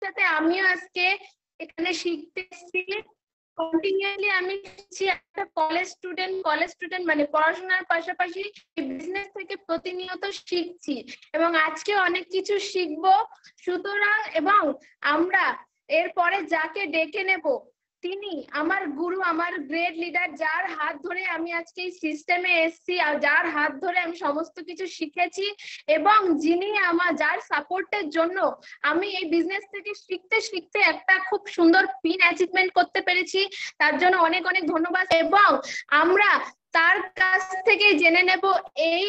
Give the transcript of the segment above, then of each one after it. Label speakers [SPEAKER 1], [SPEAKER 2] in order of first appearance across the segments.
[SPEAKER 1] সাথে আমিও আজকে এখানে শিখতে এসেছি। কন্টিনিউয়াসলি আমি শিখছি। একটা কলেজ স্টুডেন্ট মানে পড়াশোনার পাশাপাশি বিজনেস থেকে প্রতিনিয়ত শিখছি এবং আজকে অনেক কিছু শিখবো। সুতরাং এবং আমরা এরপরে যাকে ডেকে নেব তিনি আমার গুরু, আমার গ্রেট লিডার, যার হাত ধরে আমি আজকে এই সিস্টেমে এসেছি আর যার হাত ধরে আমি সমস্ত কিছু শিখেছি এবং যিনি যার সাপোর্টের জন্য আমি এই বিজনেস থেকে শিখতে শিখতে একটা খুব সুন্দর পিন অ্যাচিভমেন্ট করতে পেরেছি। তার জন্য অনেক অনেক ধন্যবাদ। এবং আমরা তার কাছ থেকে জেনে নেব এই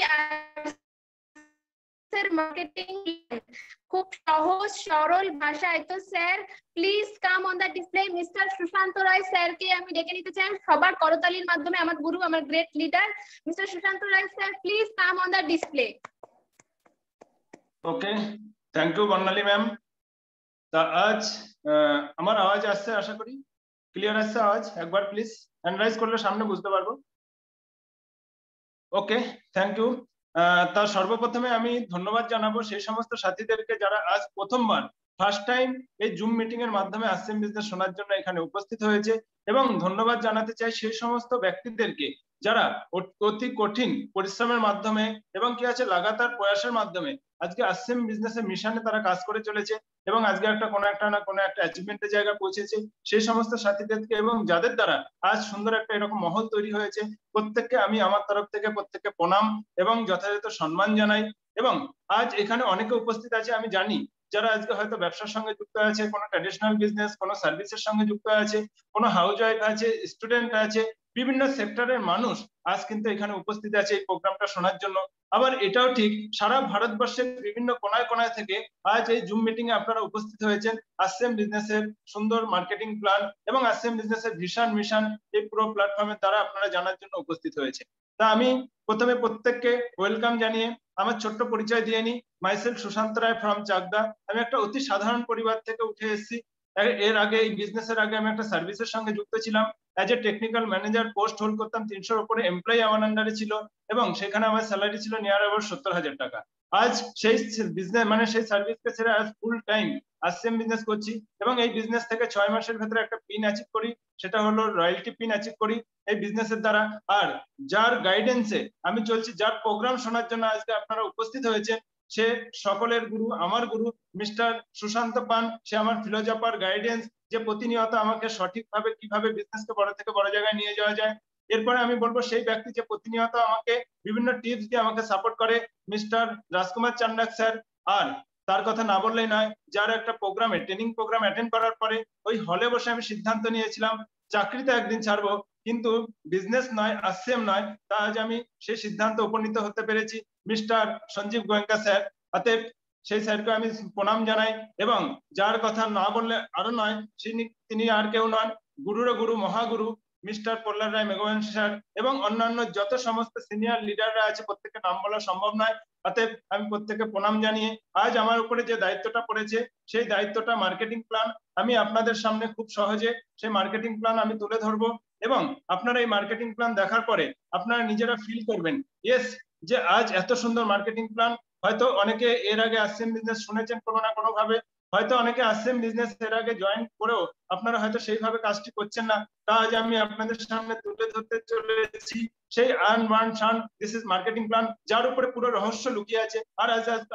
[SPEAKER 1] মার্কেটিং খুব সহজ সরল ভাষায়। তো sir please come on the display. Mister Sushanta Roy স্যারকে আমি ডেকে নিতে চাই সবার করতালির মাধ্যমে। আমার গুরু, আমার great leader mister Sushanta Roy sir, please come on the display.
[SPEAKER 2] Okay, thank you Barnali ma'am. তা আজ আমার আওয়াজ আসছে, আশা করি ক্লিয়ার আসছে আওয়াজ। একবার প্লিজ হ্যান্ড রাইজ করলে সামনে বুঝতে পারবো। ওকে, থ্যাংক ইউ। তার সর্বপ্রথমে আমি ধন্যবাদ জানাবো সেই সমস্ত সাথীদেরকে যারা আজ প্রথমবার ফার্স্ট টাইম এই জুম মিটিং এর মাধ্যমে আসছেন বিজনেস শোনার জন্য এখানে উপস্থিত হয়েছে। এবং ধন্যবাদ জানাতে চাই সেই সমস্ত ব্যক্তিদেরকে যারা অতি কঠিন পরিশ্রমের মাধ্যমে এবং কি আছে লাগাতার প্রয়াসের মাধ্যমে আজকে আসছেন বিজনেসের মিশনে তারা কাজ করে চলেছে এবং আজকে কোনো একটা অ্যাচিভমেন্টের জায়গায় পৌঁছেছে। সেই সমস্ত সাথীদেরকে এবং যাদের দ্বারা আজ সুন্দর একটা এরকম মহল তৈরি হয়েছে, প্রত্যেককে আমি আমার তরফ থেকে প্রত্যেককে প্রণাম এবং যথাযথ সম্মান জানাই। এবং আজ এখানে অনেকে উপস্থিত আছে আমি জানি, যারা আজকে হয়তো ব্যবসার সঙ্গে যুক্ত আছে, কোনো ট্র্যাডিশনাল বিজনেস, কোনো সার্ভিসের সঙ্গে যুক্ত আছে, কোনো হাউস ওয়াইফ আছে, স্টুডেন্ট আছে, বিভিন্ন সেক্টরের মানুষ আজ কিন্তু এখানে উপস্থিত আছে এই প্রোগ্রামটা শোনার জন্য। আবার এটাও ঠিক সারা ভারতবর্ষের বিভিন্ন কোনায় কোনায় থেকে আজ এই জুম মিটিং এ আপনারা উপস্থিত হয়েছেন আসছেন বিজনেসের সুন্দর মার্কেটিং প্ল্যান এবং আসছেন বিজনেসের ভিশন মিশন এই পুরো প্ল্যাটফর্মের দ্বারা আপনারা জানার জন্য উপস্থিত হয়েছে। তা আমি প্রথমে প্রত্যেককে ওয়েলকাম জানিয়ে আমার ছোট্ট পরিচয় দিয়ে নিই। Myself Sushanta Roy from Chakdah. আমি একটা অতি সাধারণ পরিবার থেকে উঠে এসেছি। এর আগে এই বিজনেসের আগে আমি একটা সার্ভিসের সঙ্গে যুক্ত ছিলাম। As a technical manager post hold করতাম, 300-র উপরে এমপ্লয়ি আমার আন্ডারে ছিল এবং সেখানে আমার স্যালারি ছিল নিয়ার অ্যাবাউট 70,000 টাকা। আজ সেই বিজনেস সেই সার্ভিসকে ছেড়ে আজ ফুল টাইম আসছেন বিজনেস করছি এবং এই বিজনেস থেকে 6 মাসের ভেতরে একটা পিন অ্যাচিভ করি, সেটা হলো রয়্যালটি পিন অ্যাচিভ করি এই বিজনেসের দ্বারা। আর যার গাইডেন্সে আমি চলছি, যার প্রোগ্রাম শোনার জন্য আজকে আপনারা উপস্থিত হয়েছে, সে সকলের গুরু, আমার গুরু মিস্টার সুশান্ত পান। সে আমার ফিলোজফার গাইডেন্স, যে প্রতিনিয়ত আমাকে সঠিকভাবে কিভাবে বিজনেসকে বড় থেকে বড় জায়গায় নিয়ে যাওয়া যায়। এরপরে আমি বলবো সেই ব্যক্তি যে প্রতিনিয়ত আমাকে বিভিন্ন টিপস দিয়ে আমাকে সাপোর্ট করে, মিস্টার রাজকুমার চান্ডাক স্যার। আর তার কথা না বললেই নয়, যার একটা প্রোগ্রামে ট্রেনিং প্রোগ্রাম অ্যাটেন্ড করার পরে ওই হলে বসে আমি সিদ্ধান্ত নিয়েছিলাম চাকরিতে একদিন ছাড়বো, কিন্তু বিজনেস নয়, আসছেন নয়। তা আজ আমি সেই সিদ্ধান্ত উপনীত হতে পেরেছি, মিস্টার সঞ্জীব গোয়েঙ্কা স্যার। অতএব সেই স্যারকে আমি প্রণাম জানাই এবং যার কথা না বললে আরো নয়, তিনি আর কেউ নন, গুরুরও গুরু, মহাগুরু মিস্টার পল্লার রায় মেঘবংশী স্যার এবং অন্যান্য যত সমস্ত সিনিয়র লিডাররা আছে প্রত্যেকের নাম বলা সম্ভব নয়। অতএব আমি প্রত্যেককে প্রণাম জানিয়ে আজ আমার উপরে যে দায়িত্বটা পড়েছে সেই দায়িত্বটা মার্কেটিং প্ল্যান, আমি আপনাদের সামনে খুব সহজে সেই মার্কেটিং প্ল্যান আমি তুলে ধরবো এবং আপনারা এই মার্কেটিং প্ল্যান দেখার পরে আপনারা নিজেরা ফিল করবেন ইয়েস, যে আজ এত সুন্দর মার্কেটিং প্ল্যান। হয়তো অনেকে এর আগে আসছেন বিজনেস শুনেছেন কোনো না কোনো ভাবে, হয়তো অনেকে আসছেন বিজনেস এর আগে জয়েন করেও আপনারা হয়তো সেইভাবে কাজটি করছেন না। তা আজ আমি আপনাদের সামনে তুলে ধরতে চলেছি সেই আর্ন বার্ন শার্ন দিস ইজ মার্কেটিং প্ল্যান, যার উপরে পুরো রহস্য লুকিয়ে আছে। আর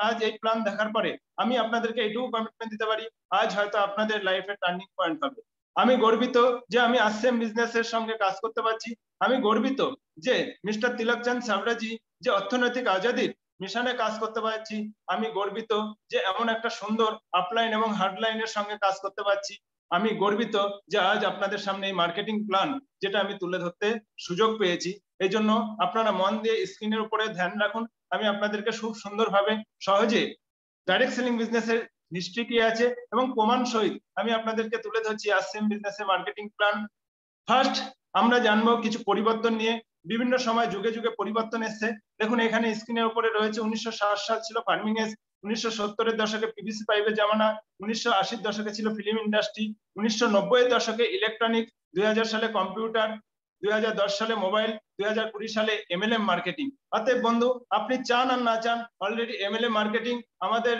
[SPEAKER 2] আজ এই প্ল্যান দেখার পরে আমি আপনাদেরকে এইটুকু কমিটমেন্ট দিতে পারি, আজ হয়তো আপনাদের লাইফে টার্নিং পয়েন্ট হবে। আমি গর্বিত যে আমি আসছেন বিজনেসের সঙ্গে কাজ করতে পারছি। আমি গর্বিত যে মিস্টার তিলকচাঁদ সাবরাজি যে অর্থনৈতিক আজাদির মিশনে কাজ করতে পারছি। আমি গর্বিত যে এমন একটা সুন্দর আপলাইন এবং হার্ডলাইনের সঙ্গে কাজ করতে পারছি। আমি গর্বিত যে আজ আপনাদের সামনে এই মার্কেটিং প্ল্যান যেটা আমি তুলে ধরতে সুযোগ পেয়েছি। এই জন্য আপনারা মন দিয়ে স্ক্রিনের উপরে ধ্যান রাখুন। আমি আপনাদেরকে খুব সুন্দরভাবে সহজে ডাইরেক্ট সেলিং বিজনেসের হিস্ট্রি কি আছে এবং প্রমাণ সহিত আমি আপনাদেরকে তুলে ধরছি আসছেন বিজনেসের মার্কেটিং প্ল্যান। ফার্স্ট আমরা জানবো কিছু পরিবর্তন নিয়ে। বিভিন্ন সময় যুগে যুগে পরিবর্তন এসছে। দেখুন এখানে স্ক্রিনের উপরে রয়েছে 1960 সাল ছিল ফার্মিং এজ, 1970-এর দশকে পিভিসি পাইপের জামানা, 1980-র দশকে ছিল ফিল্ম ইন্ডাস্ট্রি, 1990-এর দশকে ইলেকট্রনিক, 2000 সালে কম্পিউটার, 2010 সালে মোবাইল, 2020 সালে এমএলএম মার্কেটিং। অতএব বন্ধু আপনি চান আর না চান অলরেডি এমএলএম মার্কেটিং আমাদের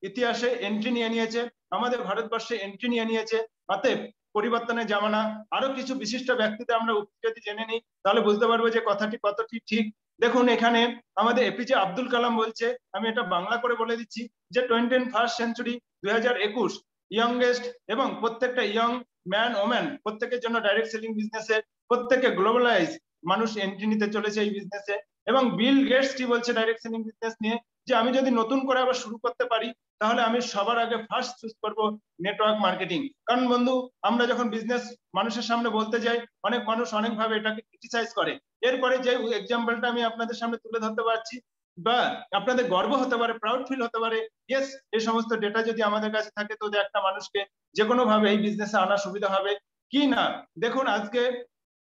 [SPEAKER 2] ইতিহাসে এন্ট্রি নিয়ে নিয়েছে, আমাদের ভারতবর্ষে এন্ট্রি নিয়ে নিয়েছে। অতএব পরিবর্তনের জামানা। আরো কিছু বিশিষ্ট ব্যক্তিদের আমরা যদি জেনে নিই তাহলে বুঝতে পারবো যে কথাটি কতটি ঠিক। দেখুন এখানে আমাদের এপিজে আব্দুল কালাম বলছে, আমি এটা বাংলা করে বলে দিচ্ছি, যে 21st সেঞ্চুরি 2021 ইয়ংগেস্ট এবং প্রত্যেকটা ইয়ং ম্যান ওম্যান প্রত্যেকের জন্য ডাইরেক্ট সেলিং বিজনেসে প্রত্যেকে গ্লোবালাইজ মানুষ এন্ট্রি নিতে চলেছে এই বিজনেসে। এবং বিল গেটস কি বলছে ডাইরেক্ট সেলিং বিজনেস নিয়ে, যে আমি যদি নতুন করে আবার শুরু করতে পারি তাহলে আমি সবার আগে ফার্স্ট চুজ করবো নেটওয়ার্ক মার্কেটিং। কারণ বন্ধু আমরা যখন বিজনেস মানুষের সামনে বলতে যাই অনেক মানুষ অনেকভাবে এটাকে ক্রিটিসাইজ করে। এরপরে যে এক্সাম্পলটা আমি আপনাদের সামনে তুলে ধরতে পারছি বা আপনাদের গর্ব হতে পারে, প্রাউড ফিল হতে পারে, ইয়েস এই সমস্ত ডেটা যদি আমাদের কাছে থাকে তো একটা মানুষকে যে কোনো ভাবে এই বিজনেসে আনা সুবিধা হবে কি না। দেখুন আজকে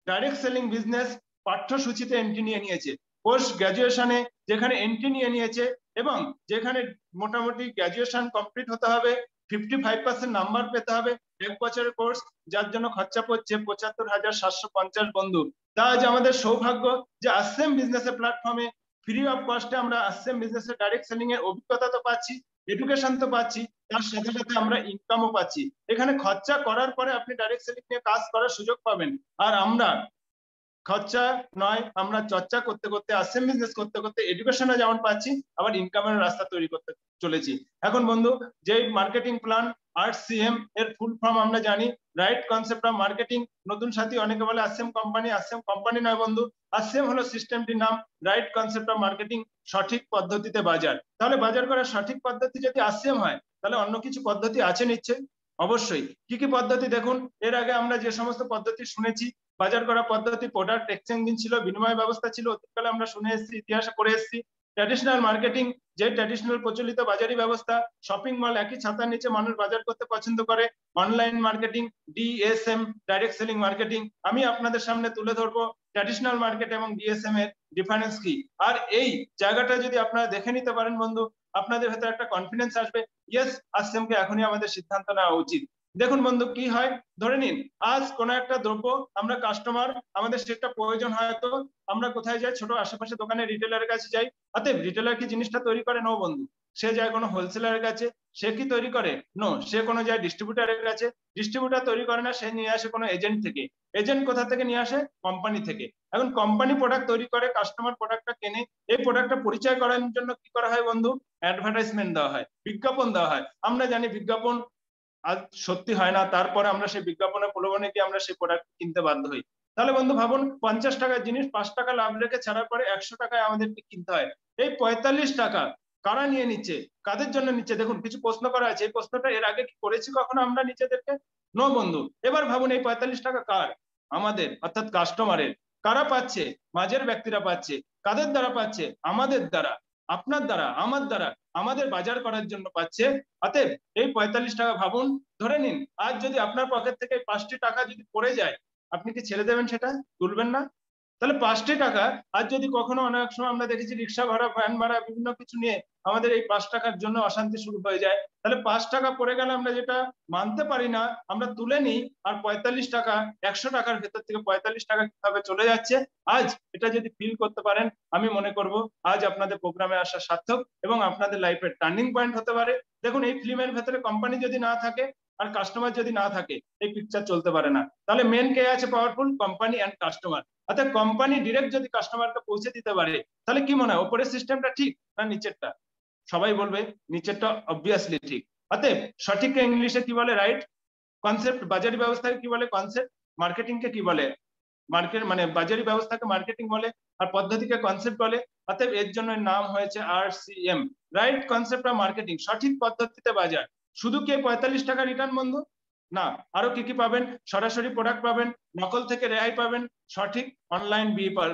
[SPEAKER 2] ডাইরেক্ট সেলিং বিজনেস পাঠ্যসূচিতে এন্ট্রি নিয়ে নিয়েছে, পোস্ট গ্রাজুয়েশনে যেখানে এন্ট্রি নিয়ে নিয়েছে এবং যেখানে মোটামুটি গ্রাজুয়েশন কমপ্লিট হতে হবে, 55% নাম্বার পেতে হবে, 1 বছরের কোর্স, যার জন্য খরচা পড়ছে 75,750 বন্ধু। তা আজ আমাদের সৌভাগ্য যে আসেম বিজনেসের প্ল্যাটফর্মে ফ্রি অফ কস্টে আমরা আসেম বিজনেসের ডাইরেক্ট সেলিং এর অভিজ্ঞতা তো পাচ্ছি, এডুকেশন তো পাচ্ছি, তার সাথে সাথে আমরা ইনকামও পাচ্ছি। এখানে খরচা করার পরে আপনি ডাইরেক্ট সেলিং নিয়ে কাজ করার সুযোগ পাবেন। আর আমরা খরচা নয়, আমরা চর্চা করতে করতে আসেম বিজনেস করতে করতে এডুকেশনে যেমন পাচ্ছি আবার ইনকামের রাস্তা তৈরি করতে চলেছি। এখন বন্ধু যে মার্কেটিং প্ল্যান RCM এর ফুল ফর্ম আমরা জানি, রাইট কনসেপ্ট অফ মার্কেটিং। নতুন সাথী অনেকে বলে আসেম কোম্পানি, আসেম কোম্পানি নয় বন্ধু, আসেম হলো সিস্টেমটির নাম, রাইট কনসেপ্ট অফ মার্কেটিং সঠিক পদ্ধতিতে বাজার। তাহলে বাজার করার সঠিক পদ্ধতি যদি আসেম হয় তাহলে অন্য কিছু পদ্ধতি আছে নিশ্চয়ই, অবশ্যই। কি কি পদ্ধতি দেখুন, এর আগে আমরা যে সমস্ত পদ্ধতি শুনেছি, বাজার করা পদ্ধতি, প্রোডাক্ট এক্সচেঞ্জিং ছিল, বিনিময় ব্যবস্থা ছিল, অতীতকালে আমরা শুনে এসেছি, ইতিহাসে করে এসেছি। ট্র্যাডিশনাল মার্কেটিং, যে ট্র্যাডিশনাল প্রচলিত বাজারি ব্যবস্থা, শপিং মল একই ছাতার নিচে মানুষ বাজার করতে পছন্দ করে। Online marketing, DSM direct selling marketing. আমি আপনাদের সামনে তুলে ধরবো ট্র্যাডিশনাল মার্কেট এবং DSM এর ডিফারেন্স কি। আর এই জায়গাটা যদি আপনারা দেখে নিতে পারেন বন্ধু, আপনাদের ভেতরে একটা কনফিডেন্স আসবে, ইয়েস আসেমকে এখনই আমাদের সিদ্ধান্ত নেওয়া উচিত। দেখুন বন্ধু কি হয়, ধরে নিন আজ কোন একটা দ্রব্য আমরা কাস্টমার, আমাদের সেটা প্রয়োজন হয়তো, আমরা কোথায় যাই, ছোট আশেপাশে দোকানে রিটেলারের কাছে যাই। অতএব রিটেলার কি জিনিসটা তৈরি করে? নো বন্ধু, সে যায় কোনো হোলসেলারের কাছে। সে কি তৈরি করে? নো, সে কোনো যায় ডিস্ট্রিবিউটারের কাছে। ডিস্ট্রিবিউটার তৈরি করে না, সে নিয়ে আসে কোনো এজেন্ট থেকে। এজেন্ট কোথা থেকে নিয়ে আসে? কোম্পানি থেকে। এখন কোম্পানি প্রোডাক্ট তৈরি করে, কাস্টমার প্রোডাক্টটা কেনে। এই প্রোডাক্টটা পরিচয় করার জন্য কি করা হয় বন্ধু? অ্যাডভার্টাইজমেন্ট দেওয়া হয়, বিজ্ঞাপন দেওয়া হয়। আমরা জানি বিজ্ঞাপন আজ সত্যি হয় না, তারপরে আমরা সেই বিজ্ঞাপনের প্রলোভনে গিয়ে আমরা সেই প্রোডাক্ট কিনতে বাধ্য হই। তাহলে বন্ধু ভাবুন, 50 টাকার জিনিস 5 টাকা লাভ রেখে ছাড়ার পরে 100 টাকায় আমাদেরকে কিনতে হয়। এই 45 টাকা কারা নিয়ে নিচ্ছে, কাদের জন্য নিচ্ছে? দেখুন কিছু প্রশ্ন করা আছে, এই প্রশ্নটা এর আগে কি করেছি কখনো আমরা নিজেদেরকে? নো বন্ধু। এবার ভাবুন এই 45 টাকা কার? আমাদের, অর্থাৎ কাস্টমারের। কারা পাচ্ছে? মাঝের ব্যক্তিরা পাচ্ছে। কাদের দ্বারা পাচ্ছে? আমাদের দ্বারা, আপনার দ্বারা, আমার দ্বারা, আমাদের বাজার করার জন্য পাচ্ছে। অতএব এই 45 টাকা ভাবুন, ধরে নিন আজ যদি আপনার পকেট থেকে 5টি টাকা যদি পড়ে যায়, আপনি কি ছেড়ে দেবেন সেটা? তুলবেন না? তাহলে 5টি টাকা আজ যদি কখনো, অনেক সময় আমরা দেখেছি রিক্সা ভাড়া, ভ্যান ভাড়া, বিভিন্ন কিছু নিয়ে আমাদের এই 5 টাকার জন্য অশান্তি শুরু হয়ে যায়। তাহলে 5 টাকা পড়ে গেলে আমরা যেটা মানতে পারি না, আমরা তুলে নিই। আর 45 টাকা, 100 টাকার ভেতর থেকে 45 টাকা কিভাবে চলে যাচ্ছে, আজ এটা যদি ফিল করতে পারেন, আমি মনে করব আজ আপনাদের প্রোগ্রামে আসা সার্থক এবং আপনাদের লাইফের টার্নিং পয়েন্ট হতে পারে। দেখুন এই ফিল্মের ভেতরে কোম্পানি যদি না থাকে আর কাস্টমার যদি না থাকে, এই পিকচার চলতে পারে না। তাহলে মেন কে আছে পাওয়ারফুল? Company and customer. অর্থাৎ কোম্পানি ডিরেক্ট যদি কাস্টমারকে পৌঁছে দিতে পারে, তাহলে কি মনে হয় উপরের সিস্টেমটা ঠিক না নিচেরটা? সবাই বলবে নিচেরটা অবভিয়াসলি ঠিক। অতএব সঠিক ইংলিশে কি বলে? Right concept. বাজারি ব্যবস্থাকে কি বলে? কনসেপ্ট। মার্কেটিং কে কি বলে? মার্কেট মানে বাজারি ব্যবস্থাকে মার্কেটিং বলে, আর পদ্ধতিকে কনসেপ্ট বলে। অতএব এর জন্য নাম হয়েছে RCM, right concept of marketing, সঠিক পদ্ধতিতে বাজার। শুধু কি 45 টাকা রিটার্ন বন্ধু? না, আরো কি কি পাবেন? সরাসরি প্রোডাক্ট পাবেন, নকল থেকে রেহাই পাবেন, সঠিক অনলাইন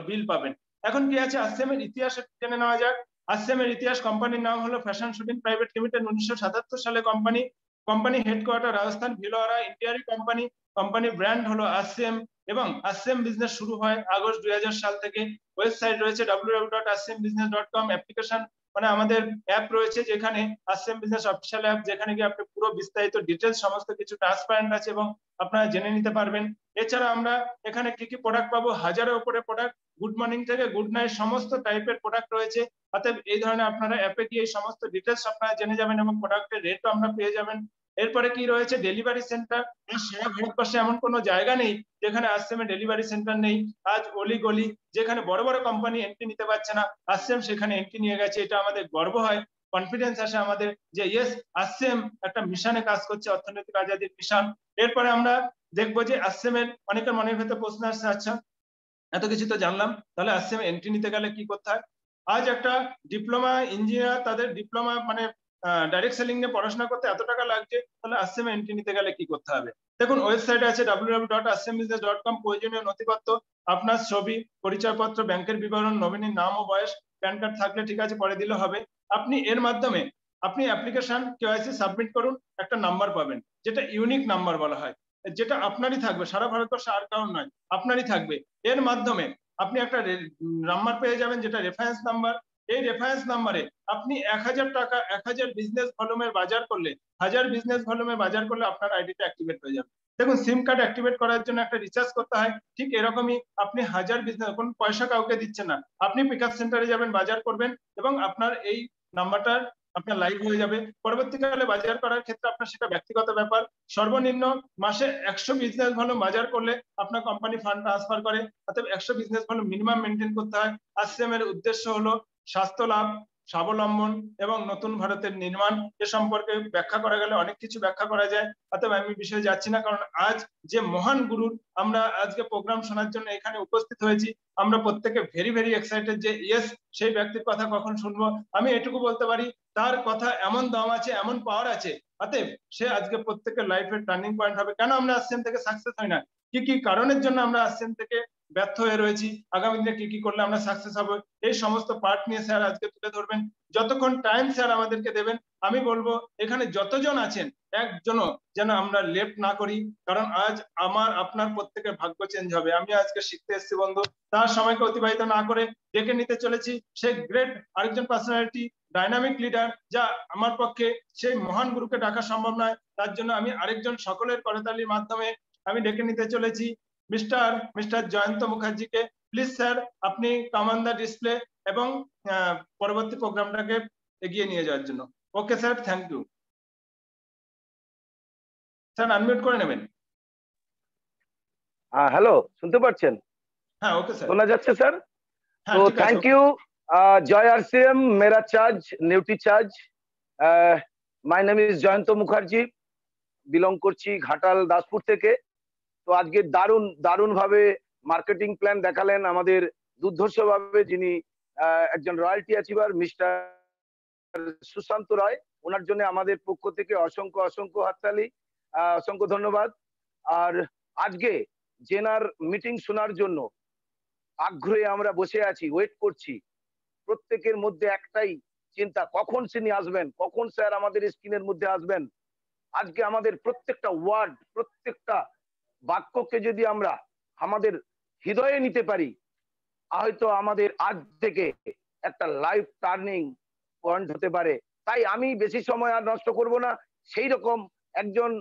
[SPEAKER 2] বিল পাবেন। এখন কি আছে আসেম এর ইতিহাস জেনে নেওয়া যাক। আসেম এর ইতিহাস, কোম্পানির নাম হলো ফ্যাশন শুটিং প্রাইভেট লিমিটেড, 1977 সালে company. Company headquarter Rajasthan Bhilwara ইন্ডিয়ারি কোম্পানি। কোম্পানি ব্র্যান্ড হলো আসেম এবং আসেম বিজনেস শুরু হয় আগস্ট 2000 সাল থেকে। ওয়েবসাইট রয়েছে www.asembusiness.com, অ্যাপ্লিকেশন মানে আমাদের অ্যাপ রয়েছে, যেখানে আসছেম বিজনেস অফিসিয়াল অ্যাপ, যেখানে গিয়ে আপনি পুরো বিস্তারিত ডিটেলস সমস্ত কিছু ট্রান্সপারেন্ট আছে এবং আপনারা জেনে নিতে পারবেন। এছাড়া আমরা এখানে কি কি প্রোডাক্ট পাবো, 1000-এর উপরে প্রোডাক্ট, গুড মর্নিং থেকে গুড নাইট সমস্ত টাইপের প্রোডাক্ট রয়েছে। অতএব এই ধরনের আপনারা অ্যাপে গিয়ে এই সমস্ত ডিটেলস আপনারা জেনে যাবেন এবং প্রোডাক্টের রেটও আমরা পেয়ে যাবেন। এরপরে কি রয়েছে, ডেলিভারি সেন্টার। সারা ভারতবর্ষে এমন কোনো জায়গা নেই যেখানে আসছেমে ডেলিভারি সেন্টার নেই। আজ অলি গলি যেখানে বড় বড় কোম্পানি এন্ট্রি নিতে পারছে না, আসছেম সেখানে এন্ট্রি নিয়ে গেছে। এটা আমাদের গর্ব হয়, কনফিডেন্স আসে আমাদের যে ইয়েস, আসছেম একটা মিশনে কাজ করছে, অর্থনৈতিক আজাদির মিশন। এরপরে আমরা দেখবো যে আসছেমের অনেকের মনের ভেতরে প্রশ্ন আসছে, আচ্ছা এত কিছু তো জানলাম, তাহলে আসছেম এন্ট্রি নিতে গেলে কি করতে হয়? আজ একটা ডিপ্লোমা ইঞ্জিনিয়ার তাদের ডিপ্লোমা মানে ডাইরেক্ট সেলিং নিয়ে পড়াশোনা করতে এত টাকা লাগছে, তাহলে আসছেমে এন্ট্রি নিতে গেলে কি করতে হবে? দেখুন, ওয়েবসাইটে আছে www.assembiznes.com। প্রয়োজনীয় নথিপত্র, আপনার ছবি, পরিচয়পত্র, ব্যাংকের বিবরণ, নমিনির নাম ও বয়স, প্যান কার্ড থাকলে ঠিক আছে পরে দিলে হবে। আপনি এর মাধ্যমে আপনি অ্যাপ্লিকেশন কেওয়াইসি সাবমিট করুন, একটা নাম্বার পাবেন যেটা ইউনিক নাম্বার বলা হয়, যেটা আপনারই থাকবে, সারা ভারতবর্ষে আর কারণ নয়, আপনারই থাকবে। এর মাধ্যমে আপনি একটা নাম্বার পেয়ে যাবেন যেটা রেফারেন্স নাম্বার। এই রেফারেন্স নাম্বারে আপনি 1000 টাকা, 1000 বিজনেস ভলিউমের বাজার করলে, 1000 বিজনেস ভলিউমের বাজার করলে আপনার আইডিটা অ্যাক্টিভেট হয়ে যাবে। দেখুন, সিম কার্ড অ্যাক্টিভেট করার জন্য একটা রিচার্জ করতে হয়, ঠিক এরকমই আপনি 1000 বিজনেস, কোন পয়সা কাউকে দিচ্ছেন না, আপনি পিকআপ সেন্টারে যাবেন, বাজার করবেন এবং আপনার এই নাম্বারটার আপনার লাইভ হয়ে যাবে। পরবর্তীকালে বাজার করার ক্ষেত্রে আপনার সেটা ব্যক্তিগত ব্যাপার। সর্বনিম্ন মাসে 100 বিজনেস ভলিউম বাজার করলে আপনার কোম্পানি ফান্ড ট্রান্সফার করে। অর্থাৎ 100 বিজনেস ভলিউম মিনিমাম মেনটেন করতে হয়। আসছেমের উদ্দেশ্য হলো স্বাস্থ্য লাভ, স্বাবলম্বন এবং নতুন ভারতের নির্মাণ। এ সম্পর্কে ব্যাখ্যা করা গেলে অনেক কিছু ব্যাখ্যা করা যায়, অতএব আমি বিষয়ে যাচ্ছি না, কারণ আজ যে মহান গুরুর আমরা আজকে প্রোগ্রাম শোনার জন্য এখানে উপস্থিত হয়েছি, আমরা প্রত্যেকে ভেরি ভেরি এক্সাইটেড যে ইয়েস, সেই ব্যক্তির কথা কখন শুনবো। আমি এটুকু বলতে পারি, তার কথা এমন দাম আছে, এমন পাওয়ার আছে, অতএব সে আজকে প্রত্যেকের লাইফের টার্নিং পয়েন্ট হবে। কেন আমরা আসছেম থেকে সাকসেস হয় না, কি কি কারণের জন্য আমরা আসছেম থেকে ব্যর্থ হয়ে রয়েছি, আগামী দিনে কি কি করলে আমরা সাকসেস হবো, এই সমস্ত পার্ট নিয়ে স্যার আজকে তুলে ধরবেন। যতক্ষণ টাইম স্যার আমাদেরকে দেবেন, আমি বলবো এখানে যতজন আছেন একজনও যেন আমরা লেফট না করি, কারণ আজ আমার আপনার প্রত্যেকের ভাগ্য চেঞ্জ হবে। আমি আজকে শিখতে এসেছি বন্ধু, তার সময়কে অতিবাহিত না করে ডেকে নিতে চলেছি সেই গ্রেট আরেকজন পার্সোনালিটি, ডাইনামিক লিডার, যা আমার পক্ষে সেই মহান গুরুকে ডাকা সম্ভব নয়। তার জন্য আমি আরেকজন সকলের করতালির মাধ্যমে আমি ডেকে নিতে চলেছি মিস্টার জয়ন্ত মুখার্জিকে। প্লিজ স্যার, আপনি কাম অন দ্য ডিসপ্লে এবং পরবর্তী প্রোগ্রামটাকে এগিয়ে নিয়ে যাওয়ার জন্য। Okay sir, thank you. Sir unmute করে নেবেন।
[SPEAKER 3] হ্যালো, শুনতে পাচ্ছেন?
[SPEAKER 2] হ্যাঁ, ওকে স্যার,
[SPEAKER 3] শোনা যাচ্ছে স্যার?
[SPEAKER 2] হ্যাঁ
[SPEAKER 3] তো
[SPEAKER 2] ঠিক আছে।
[SPEAKER 3] Thank you. জয় আরসিএম, মেরা চার্জ নিউটি charge. My name is Jayanta Mukherjee, belong করছি ঘাটাল দাসপুর থেকে। তো আজকে দারুণ দারুণ ভাবে মার্কেটিং প্ল্যান দেখালেন আমাদের দুর্ধর্ষ ভাবে, যিনি একজন রয়্যালটি অ্যাচিভার মিস্টার সুশান্ত রায়। ওনার জন্য আমাদের পক্ষ থেকে অসংখ্য অসংখ্য হাততালি, অসংখ্য ধন্যবাদ। আর আজকে জেনার মিটিং শোনার জন্য আগ্রহে আমরা বসে আছি, ওয়েট করছি। প্রত্যেকের মধ্যে একটাই চিন্তা, কখন তিনি আসবেন, কখন স্যার আমাদের স্ক্রিনের মধ্যে আসবেন। আজকে আমাদের প্রত্যেকটা ওয়ার্ড, প্রত্যেকটা বাক্যকে যদি আমরা আমাদের হৃদয়ে নিতে পারি, হয়তো আমাদের আজ থেকে একটা লাইফ টার্নিং পয়েন্ট হতে পারে। তাই আমি বেশি সময় আর নষ্ট করব না, সেই রকম একজন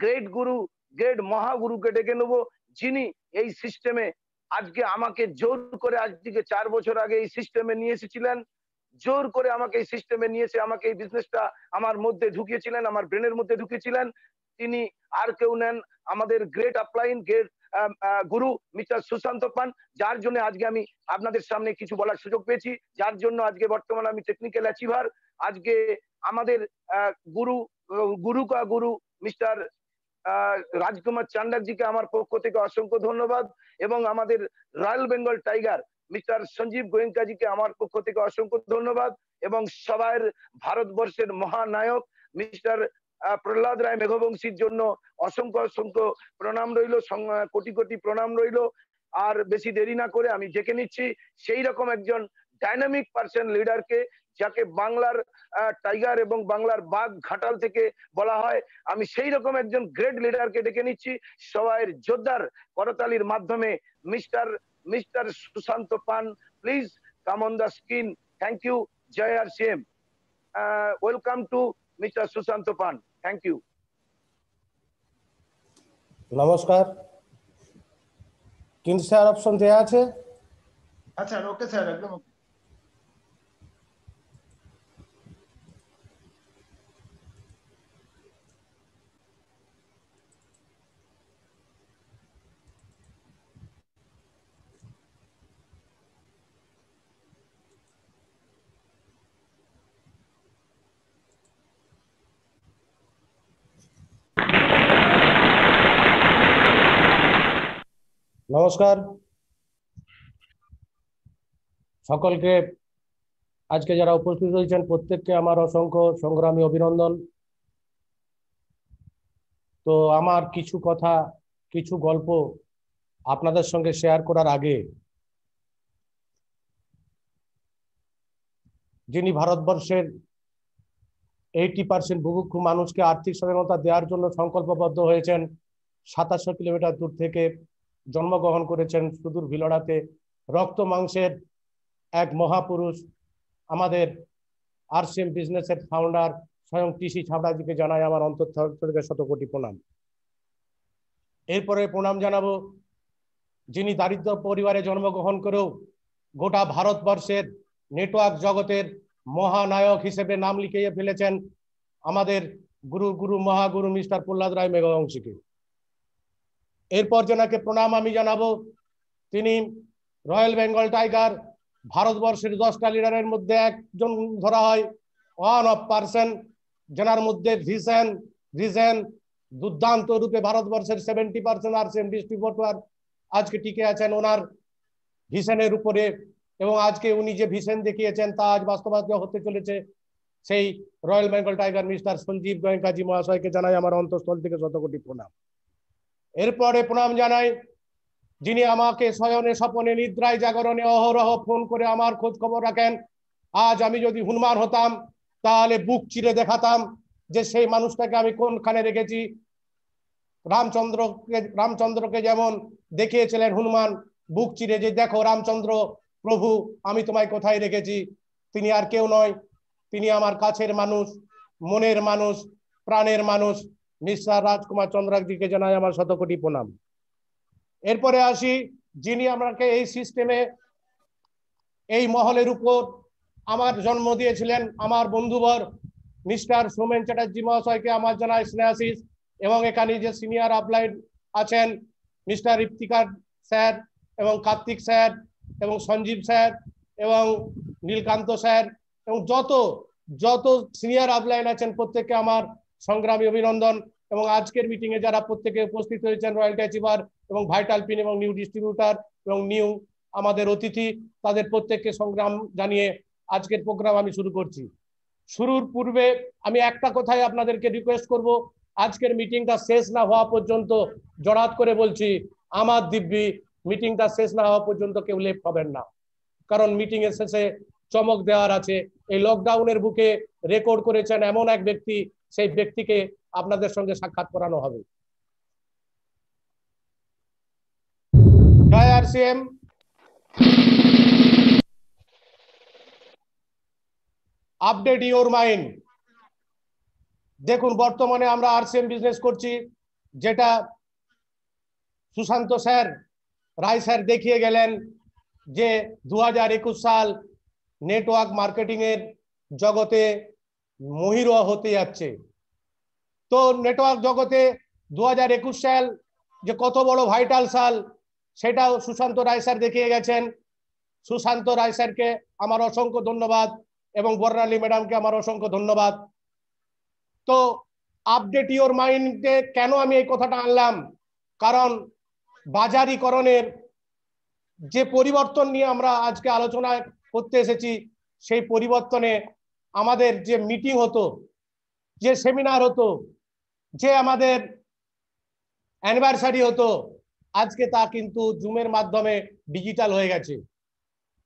[SPEAKER 3] গ্রেট গুরু, গ্রেট মহাগুরুকে ডেকে নেব, যিনি এই সিস্টেমে আজকে আমাকে জোর করে, আজ থেকে 4 বছর আগে এই সিস্টেমে নিয়ে এসেছিলেন। জোর করে আমাকে এই সিস্টেমে নিয়ে এসে আমাকে এই বিজনেসটা আমার মধ্যে ঢুকিয়েছিলেন, আমার ব্রেনের মধ্যে ঢুকিয়েছিলেন। তিনি আর কেউ নেন, আমাদের গ্রেট আপলাইন, গ্রেট গুরু মিস্টার সুশান্ত পান, যার জন্য আজকে আমি আপনাদের সামনে কিছু বলার সুযোগ পেয়েছি, যার জন্য আজকে বর্তমানে আমি টেকনিক্যাল অ্যাচিভার। আজকে আমাদের গুরু কা গুরু মিস্টার রাজকুমার চান্ডাকজিকে আমার পক্ষ থেকে অসংখ্য ধন্যবাদ, এবং আমাদের royal Bengal tiger mister Sanjiv গোয়েঙ্কাজিকে আমার পক্ষ থেকে অসংখ্য ধন্যবাদ, এবং সবার ভারতবর্ষের মহানায়ক মিস্টার প্রহ্লাদ রায় মেঘবংশীর জন্য অসংখ্য অসংখ্য প্রণাম রইল, কোটি কোটি প্রণাম রইল। আর বেশি দেরি না করে আমি ডেকে নিচ্ছি সেই রকম একজন ডাইনামিক পার্সন, লিডারকে, যাকে বাংলার টাইগার এবং বাংলার বাঘ ঘাটাল থেকে বলা হয়। আমি সেই রকম একজন গ্রেট লিডারকে ডেকে নিচ্ছি সবাইয়ের জোরদার করতালির মাধ্যমে, mister Sushanta Pan. Please come on the screen. Thank you. Jai RCM. Welcome to Mr. Sushanto Pan. Thank you.
[SPEAKER 4] নমস্কার। কিন শেয়ার অপশন দেয়া আছে?
[SPEAKER 2] আচ্ছা, ওকে স্যার, একদম ওকে।
[SPEAKER 4] নমস্কার সকলকে। আজকে যারা উপস্থিত হয়েছেন প্রত্যেককে আমার অসংখ্য সংগ্রামী অভিনন্দন। তো আমার কিছু কথা, কিছু গল্প আপনাদের সঙ্গে শেয়ার করার আগে, যিনি ভারতবর্ষের 80% বুভুক্ষু মানুষকে আর্থিক স্বাধীনতা দেওয়ার জন্য সংকল্পবদ্ধ হয়েছেন, 2700 কিলোমিটার দূর থেকে জন্মগ্রহণ করেছেন সুদূর ভিলড়াতে, রক্ত মাংসের এক মহাপুরুষ, আমাদের আরসিএম বিজনেসের ফাউন্ডার স্বয়ং টিসি ছাবড়াজিকে জানাই আমার অন্তঃস্থল থেকে শতকোটি প্রণাম। এরপরে প্রণাম জানাবো যিনি দারিদ্র পরিবারে জন্মগ্রহণ করেও গোটা ভারতবর্ষের নেটওয়ার্ক জগতের মহানায়ক হিসেবে নাম লিখিয়ে ফেলেছেন, আমাদের গুরু মহাগুরু মিস্টার প্রহ্লাদ রায় মেঘবংশীকে। এরপর যেনাকে প্রণাম আমি জানাবো, তিনি রয়্যাল বেঙ্গল টাইগার, ভারতবর্ষের 10টা লিডারের মধ্যে একজন ধরা হয়, ওয়ান অফ পার্সন, যেনার মধ্যে ভিশন দুর্দান্ত রূপে ভারতবর্ষের 70% আরসিএম ডিস্ট্রিবিউটর আজকে টিকে আছেন ওনার ভিশনের উপরে, এবং আজকে উনি যে ভিশন দেখিয়েছেন তা আজ বাস্তবায়িত হতে চলেছে। সেই royal Bengal tiger mister Sanjiv Goenkaji মহাশয়কে জানাই আমার অন্তঃস্থল থেকে শতকোটি প্রণাম। এরপরে প্রণাম জানাই যিনি আমাকে শয়নে স্বপনে নিদ্রায় জাগরণে অহরহ ফোন করে আমার খোঁজ খবর রাখেন। আজ আমি যদি হনুমান হতাম তাহলে বুক চিরে দেখাতাম যে সেই মানুষটাকে আমি কোনখানে রেখেছি। রামচন্দ্রকে যেমন দেখিয়েছিলেন হনুমান বুক চিরে, যে দেখো রামচন্দ্র প্রভু আমি তোমায় কোথায় রেখেছি। তিনি আর কেউ নয়, তিনি আমার কাছের মানুষ, মনের মানুষ, প্রাণের মানুষ, মিস্টার রাজকুমার চন্দ্রাজিকে জানাই আমার শতকোটি প্রণাম। এরপরে আসি যিনি আমাকে এই সিস্টেমে, এই মহলের উপর আমার জন্ম দিয়েছিলেন, আমার বন্ধুবর মিস্টার সোমেন চ্যাটার্জি মহাশয়কে আমার জানাই স্নেহাশিস, এবং এখানে যে সিনিয়র আপলাইন আছেন মিস্টার ইফতিকার স্যার এবং কার্তিক স্যার এবং সঞ্জীব স্যার এবং নীলকান্ত স্যার এবং যত সিনিয়র আপলাইন আছেন প্রত্যেককে আমার সংগ্রামী অভিনন্দন। এবং আজকের মিটিং এ যারা প্রত্যেকে উপস্থিত হয়েছেন, রয়্যালটি অ্যাচিভার এবং ভাইটাল পিন এবং নিউ ডিস্ট্রিবিউটার এবং নিউ আমাদের অতিথি, তাদের প্রত্যেককে সংগ্রাম জানিয়ে আজকের প্রোগ্রাম আমি শুরু করছি। শুরুর পূর্বে আমি একটা কথাই আপনাদেরকে রিকোয়েস্ট করব, আজকের মিটিংটা শেষ না হওয়া পর্যন্ত জড়াত করে বলছি, আমার দিব্যি মিটিংটা শেষ না হওয়া পর্যন্ত কেউ লেফট হবেন না, কারণ মিটিং এর শেষে চমক দেওয়ার আছে। এই লকডাউনের বুকে রেকর্ড করেছেন এমন এক ব্যক্তি, সেই ব্যক্তিকে আপনাদের সঙ্গে সাক্ষাৎ করানো হবে। জয় আরসিএম। Update your mind. দেখুন বর্তমানে আমরা আরসিএম বিজনেস করছি, যেটা সুশান্ত স্যার রায় স্যার দেখিয়ে গেলেন যে 2021 সাল নেটওয়ার্ক মার্কেটিং এর জগতে মহিরুহ হতে যাচ্ছে। তো নেটওয়ার্ক জগতে 2021 সাল যে কত বড় ভাইটাল সাল, সেটাও সুশান্ত রায় স্যার দেখিয়ে গেছেন। সুশান্ত রায় স্যারকে আমার অসংখ্য ধন্যবাদ এবং বর্ণালী ম্যাডামকে আমার অসংখ্য ধন্যবাদ। তো আপডেট ইওর মাইন্ডে কেন আমি এই কথাটা আনলাম, কারণ বাজারিকরণের যে পরিবর্তন নিয়ে আমরা আজকে আলোচনা করতে এসেছি, সেই পরিবর্তনে আমাদের যে মিটিং হতো, যে সেমিনার হতো, যে আমাদের অ্যানিভার্সারি হতো, আজকে তা কিন্তু জুমের মাধ্যমে ডিজিটাল হয়ে গেছে।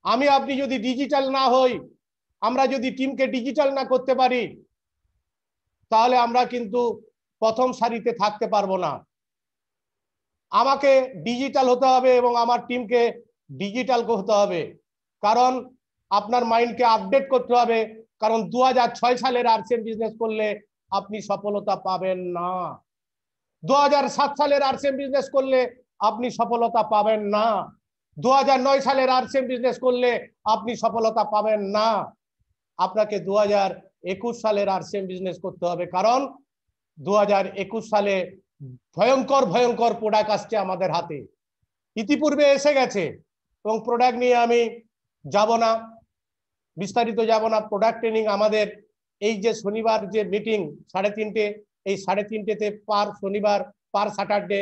[SPEAKER 4] আমি আপনি যদি ডিজিটাল না হই, আমরা যদি টিমকে ডিজিটাল না করতে পারি, তাহলে আমরা কিন্তু প্রথম সারিতে থাকতে পারবো না। আমাকে ডিজিটাল হতে হবে এবং আমার টিমকে ডিজিটাল করতে হবে, কারণ আপনার মাইন্ডকে আপডেট করতে হবে, কারণ 2006 সালের আরসিএম বিজনেস করলে আপনি সফলতা পাবেন না। 2007 সালের আরসিএম বিজনেস করলে আপনি সফলতা পাবেন না। 2009 সালের আরসিএম বিজনেস করলে আপনি সফলতা পাবেন না। আপনাকে 2021 সালের আরসিএম বিজনেস করতে হবে, কারণ 2021 সালে ভয়ঙ্কর ভয়ঙ্কর প্রোডাক্ট আসছে আমাদের হাতে, ইতিপূর্বে এসে গেছে, এবং প্রোডাক্ট নিয়ে আমি যাব না, বিস্তারিত যাব না। প্রোডাক্ট ট্রেনিং আমাদের এই যে শনিবার যে মিটিং 3:30, এই 3:30তে পার শনিবার পার স্যাটারডে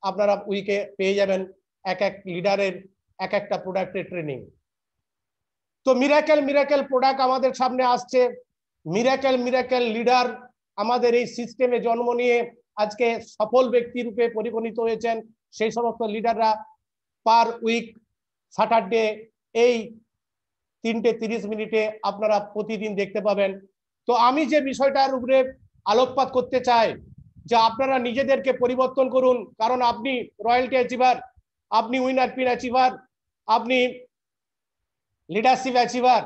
[SPEAKER 4] আপনারা উইকে পেয়ে যাবেন এক এক লিডারের এক একটা প্রোডাক্টের ট্রেনিং। তো মিরাকেল প্রোডাক্ট আমাদের সামনে আসছে, মিরাকেল লিডার আমাদের এই সিস্টেমে জন্ম নিয়ে আজকে সফল ব্যক্তি রূপে পরিগণিত হয়েছেন। সেই সমস্ত লিডাররা পার উইক স্যাটারডে এই 3:30 আপনারা প্রতিদিন দেখতে পাবেন। তো আমি যে বিষয়টার উপরে আলোকপাত করতে চাই, যে আপনারা নিজেদেরকে পরিবর্তন করুন, কারণ আপনি রয়্যালটি অ্যাচিভার, আপনি উইনার পিন অ্যাচিভার, আপনি লিডারশিপ অ্যাচিভার,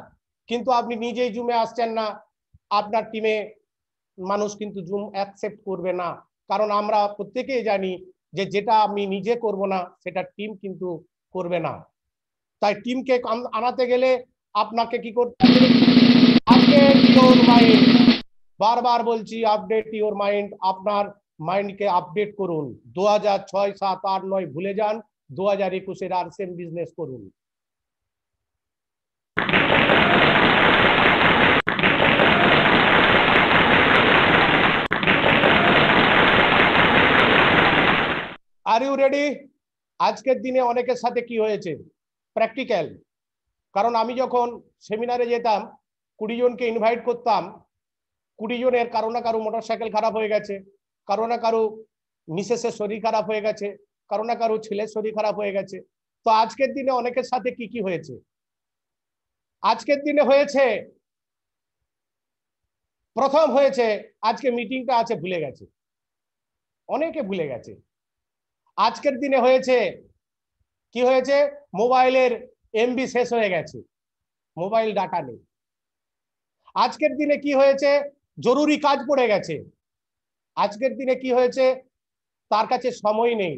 [SPEAKER 4] কিন্তু আপনি নিজেই জুমে আসছেন না, আপনার টিমে মানুষ কিন্তু জুম অ্যাকসেপ্ট করবে না, কারণ আমরা প্রত্যেকেই জানি যে যেটা আমি নিজে করব না সেটা টিম কিন্তু করবে না। তাই টিমকে আনাতে গেলে আপনাকে কি করতে হবে? আপডেট ইওর মাইন্ড, বারবার বলছি আপডেট ইওর মাইন্ড। আপনার মাইন্ডকে আপডেট করুন। 2006, 7, 8, 9 ভুলে যান, 2021 আরসিএম বিজনেস করুন। Are you ready? আজকের দিনে অনেকের সাথে কি হয়েছে, প্র্যাকটিক্যাল। কারণ আমি যখন সেমিনারে যেতাম 20 জনকে ইনভাইট করতাম, 20 জনের কারো না কারো মোটরসাইকেল খারাপ হয়ে গেছে, কারো না কারো মিসেসের শরীর খারাপ হয়ে গেছে, কারো না কারো ছেলের শরীর খারাপ হয়ে গেছে। তো আজকের দিনে অনেকের সাথে কি কি হয়েছে? আজকের দিনে হয়েছে, প্রথম হয়েছে আজকে মিটিংটা আছে ভুলে গেছে, অনেকে ভুলে গেছে। আজকের দিনে হয়েছে কি হয়েছে, মোবাইলের এমবি শেষ হয়ে গেছে, মোবাইল ডাটা নেই। আজকের দিনে কি হয়েছে, জরুরি কাজ পড়ে গেছে। আজকের দিনে কি হয়েছে, তার কাছে সময় নেই,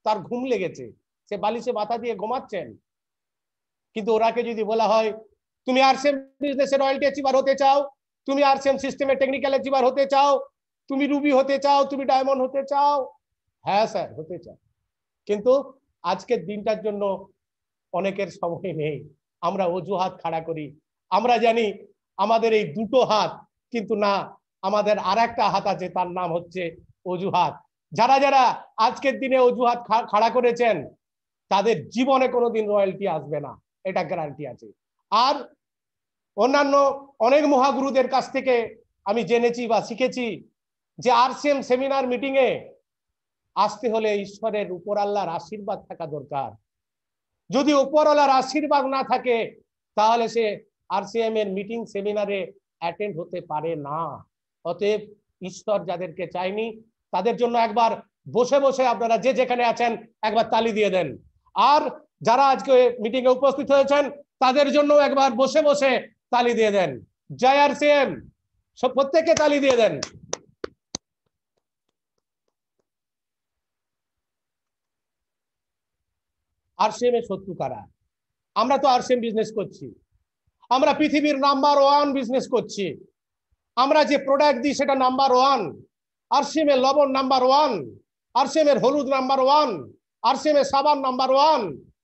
[SPEAKER 4] তার ঘুম লেগেছে, সে বালিশে মাথা দিয়ে ঘুমাচ্ছেন। কিন্তু ওরাকে যদি বলা হয় তুমি আরসিএম বিজনেসে রয়্যালটি অ্যাচিভার হতে চাও, তুমি আরসিএম সিস্টেমে টেকনিক্যাল অ্যাচিভার হতে চাও, তুমি রুবি হতে চাও, তুমি ডায়মন্ড হতে চাও, হ্যাঁ স্যার হতে চাও, কিন্তু আজকের দিনটার জন্য অনেকের সময় নেই। আমরা অজুহাত খাড়া করি, আমরা জানি আমাদের এই দুটো হাত, কিন্তু না, আমাদের আর একটা হাত আছে, তার নাম হচ্ছে অজুহাত। যারা যারা আজকের দিনে অজুহাত খাড়া করেছেন তাদের জীবনে কোনোদিন রয়্যালটি আসবে না, এটা গ্যারান্টি আছে। আর অন্যান্য অনেক মহাগুরুদের কাছ থেকে আমি জেনেছি বা শিখেছি যে আরসিএম সেমিনার মিটিং এ আসতে হলে ঈশ্বরের উপর আল্লাহর আশীর্বাদ থাকা দরকার। যদি উপরওয়ালার আশীর্বাদ না থাকে তাহলে সে আরসিএম এর মিটিং সেমিনারে অ্যাটেন্ড হতে পারে না। অতএব ঈশ্বর যাদেরকে চাইনি তাদের জন্য একবার বসে বসে আপনারা যে যেখানে আছেন একবার তালি দিয়ে দেন। আর যারা আজকে মিটিং এ উপস্থিত হয়েছেন তাদের জন্য একবার বসে বসে তালি দিয়ে দেন। জয় আরসিএম, সব প্রত্যেককে তালি দিয়ে দেন। আরসিএম এর শত্রু কারা? আমরা তো আরসিএম বিজনেস করছি, আমরা পৃথিবীর নাম্বার 1 বিজনেস করছি, আমরা যে প্রোডাক্ট দিই সেটা নাম্বার 1। আরসিএম এর লবণ নাম্বার 1, আরসিএম এর হলুদ নাম্বার 1, আরসিএম এর সাবান নাম্বার 1,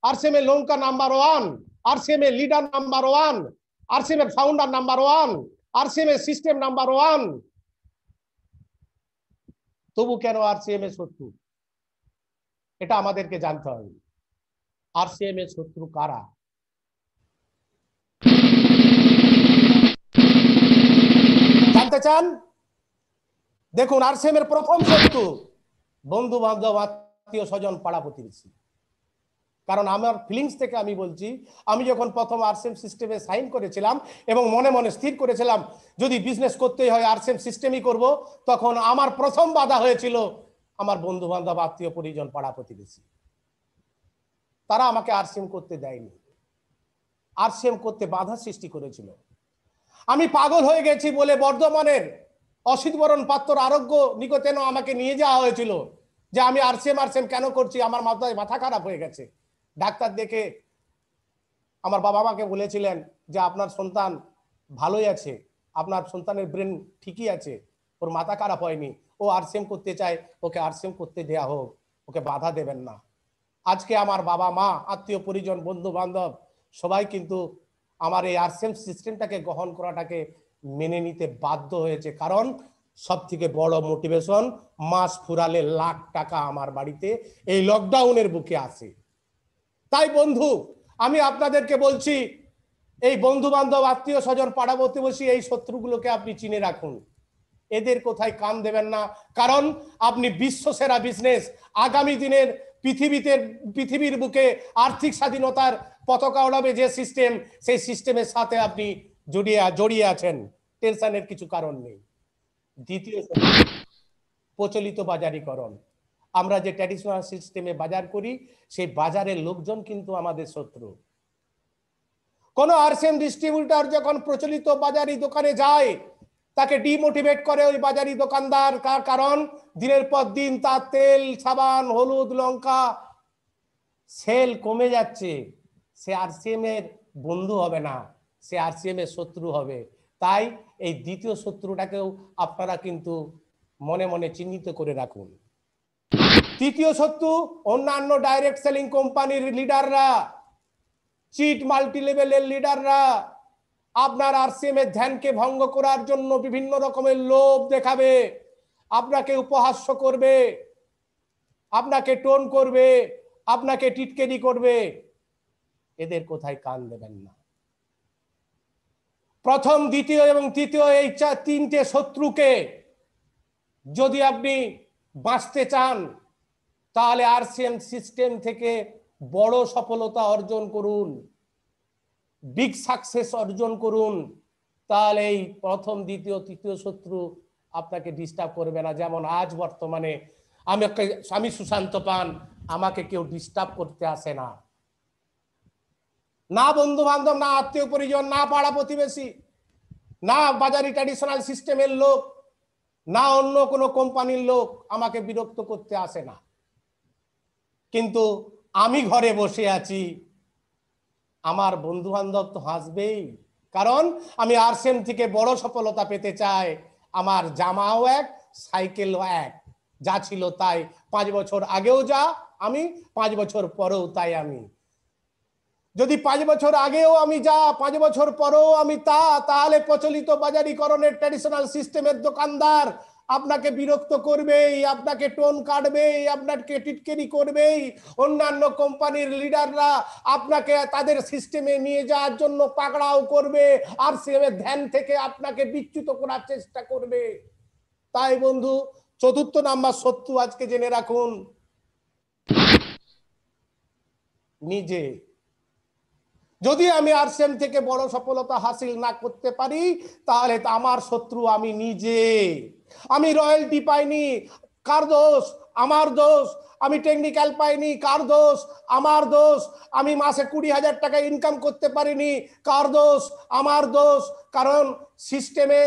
[SPEAKER 4] আরসিএম এর লঙ্কা নাম্বার 1, আরসিএম এর লিডার নাম্বার 1, আরসিএম এর ফাউন্ডার নাম্বার 1, আরসিএম এর সিস্টেম নাম্বার 1। তবু কেন আরসিএম এর শত্রু? এটা আমাদেরকে জানতে হবে। আরসিএম এর শত্রু কারা? জানতে চান? দেখুন, আরসিএম এর প্রথম শত্রু বন্ধু বান্ধব, আত্মীয় স্বজন, পাড়া প্রতিবেশী। কারণ আমার ফিলিংস থেকে আমি বলছি, আমি যখন প্রথম আরসিএম সিস্টেমে সাইন করেছিলাম এবং মনে মনে স্থির করেছিলাম যদি বিজনেস করতেই হয় আরসিএম সিস্টেমই করব, তখন আমার প্রথম বাধা হয়েছিল আমার বন্ধু বান্ধব, আত্মীয় পরিজন, পাড়া প্রতিবেশী। তারা আমাকে আরসিএম করতে দেয়নি। আরসিএম করতে বাধা সৃষ্টি করেছিল। আমি পাগল হয়ে গেছি বলে বর্ধমানের অসিত বরণ পাত্র আরোগ্য নিকেতনে আমাকে নিয়ে যাওয়া হয়েছিল যে আমি আরসিএম কেন করছি, আমার মাথা খারাপ হয়ে গেছে। ডাক্তার দেখে আমার বাবা মাকে বলেছিলেন যে আপনার সন্তান ভালোই আছে, আপনার সন্তানের ব্রেন ঠিকই আছে, ওর মাথা খারাপ হয়নি, ও আরসিএম করতে চায়, ওকে আরসিএম করতে দেয়া হোক, ওকে বাধা দেবেন না। আজকে আমার বাবা মা, আত্মীয় পরিজন, বন্ধু বান্ধব সবাই কিন্তু আমার এই আরসিএম সিস্টেমটাকে গ্রহণ করাটাকে মেনে নিতে বাধ্য হয়েছে। কারণ সব থেকে বড় মোটিভেশন, মাস ফুরালে লাখ টাকা আমার বাড়িতে এই লকডাউনের বুকে আসে। তাই বন্ধু, আমি আপনাদেরকে বলছি, এই বন্ধু বান্ধব, আত্মীয় স্বজন, পাড়া প্রতিবেশী, এই শত্রুগুলোকে আপনি চিনে রাখুন, এদের কোথায় কান দেবেন না। কারণ আপনি বিশ্বসেরা বিজনেস, আগামী দিনের পৃথিবীর বুকে আর্থিক স্বাধীনতার পতাকা ওড়াবে যে সিস্টেম, সেই সিস্টেমের সাথে আপনি জড়িয়ে আছেন, টেনশনের কিছু কারণ নেই। দ্বিতীয়, প্রচলিত বাজারিকরণ। আমরা যে ট্র্যাডিশনাল সিস্টেমে বাজার করি, সেই বাজারের লোকজন কিন্তু আমাদের শত্রু। কোন আরসিএম ডিস্ট্রিবিউটর যখন প্রচলিত বাজারি দোকানে যায়, তাকে ডিমোটিভেট করে ওই বাজারি দোকানদার। কারণ দিনের পর দিন তার তেল, সাবান, হলুদ, লঙ্কা সেল কমে যাচ্ছে। সে আরসিএম এর বন্ধু হবে না, সে আরসিএম এর শত্রু হবে। তাই এই দ্বিতীয় শত্রুটাকেও আপনারা কিন্তু মনে মনে চিহ্নিত করে রাখুন। তৃতীয় শত্রু অন্যান্য ডাইরেক্ট সেলিং কোম্পানির লিডাররা, চিট মাল্টি লেভেলের লিডাররা আপনার আরসিএম এর ধ্যানকে ভঙ্গ করার জন্য বিভিন্ন রকমের লোভ দেখাবে, আপনাকে উপহাস্য করবে, আপনাকে টোন করবে, আপনাকে টিটকেরি করবে। এদের কোথায় কান দেবেন না। প্রথম, দ্বিতীয় এবং তৃতীয়, এই তিনটে শত্রুকে যদি আপনি বাঁচতে চান, তাহলে আরসিএম সিস্টেম থেকে বড় সফলতা অর্জন করুন, বিগ সাকসেস অর্জন করুন। তাহলে এই প্রথম, দ্বিতীয়, তৃতীয় শত্রু আপনাকে ডিস্টার্ব করবে না। যেমন আজ বর্তমানে আমি সুশান্ত পান, আমাকে কেউ ডিস্টার্ব করতে আসে না, না বন্ধু বান্ধব, না আত্মীয় পরিজন, না পাড়া প্রতিবেশী, না বাজারি ট্র্যাডিশনাল সিস্টেমের লোক, না অন্য কোনো কোম্পানির লোক আমাকে বিরক্ত করতে আসে না। কিন্তু আমি ঘরে বসে আছি, আমার বন্ধু বান্ধব তো হাসবেই। কারণ আমি আরসিএম থেকে বড় সফলতা পেতে চাই। আমার জামাও এক, সাইকেলও এক, যা ছিল তাই, 5 বছর আগেও যা আমি, 5 বছর পরেও তাই আমি। যদি 5 বছর আগেও আমি যা, 5 বছর পরেও আমি তা, তাহলে প্রচলিত বাজারিকরণের ট্র্যাডিশনাল সিস্টেমের দোকানদার আপনাকে বিরক্ত করবেই, আপনাকে টোন কাটবেই, আপনাকে টিটকেরি করবেই। অন্যান্য কোম্পানির লিডাররা আপনাকে তাদের সিস্টেমে নিয়ে যাওয়ার জন্য পাকড়াও করবে, আরসিএম এর ধ্যান থেকে আপনাকে বিচ্যুত করার চেষ্টা করবে। তাই বন্ধু, চতুর্থ নাম্বার শত্রু আজকে জেনে রাখুন, নিজে। যদি আমি আরসিএম থেকে বড় সফলতা হাসিল না করতে পারি, তাহলে আমার শত্রু আমি নিজে। আমি রয়্যালটি পাইনি, কার দোষ? আমার দোষ। আমি টেকনিক্যাল পাইনি, কার দোষ? আমার দোষ। আমি মাসে 20,000 টাকা ইনকাম করতে পারিনি, কার দোষ? আমার দোষ। কারণ সিস্টেমে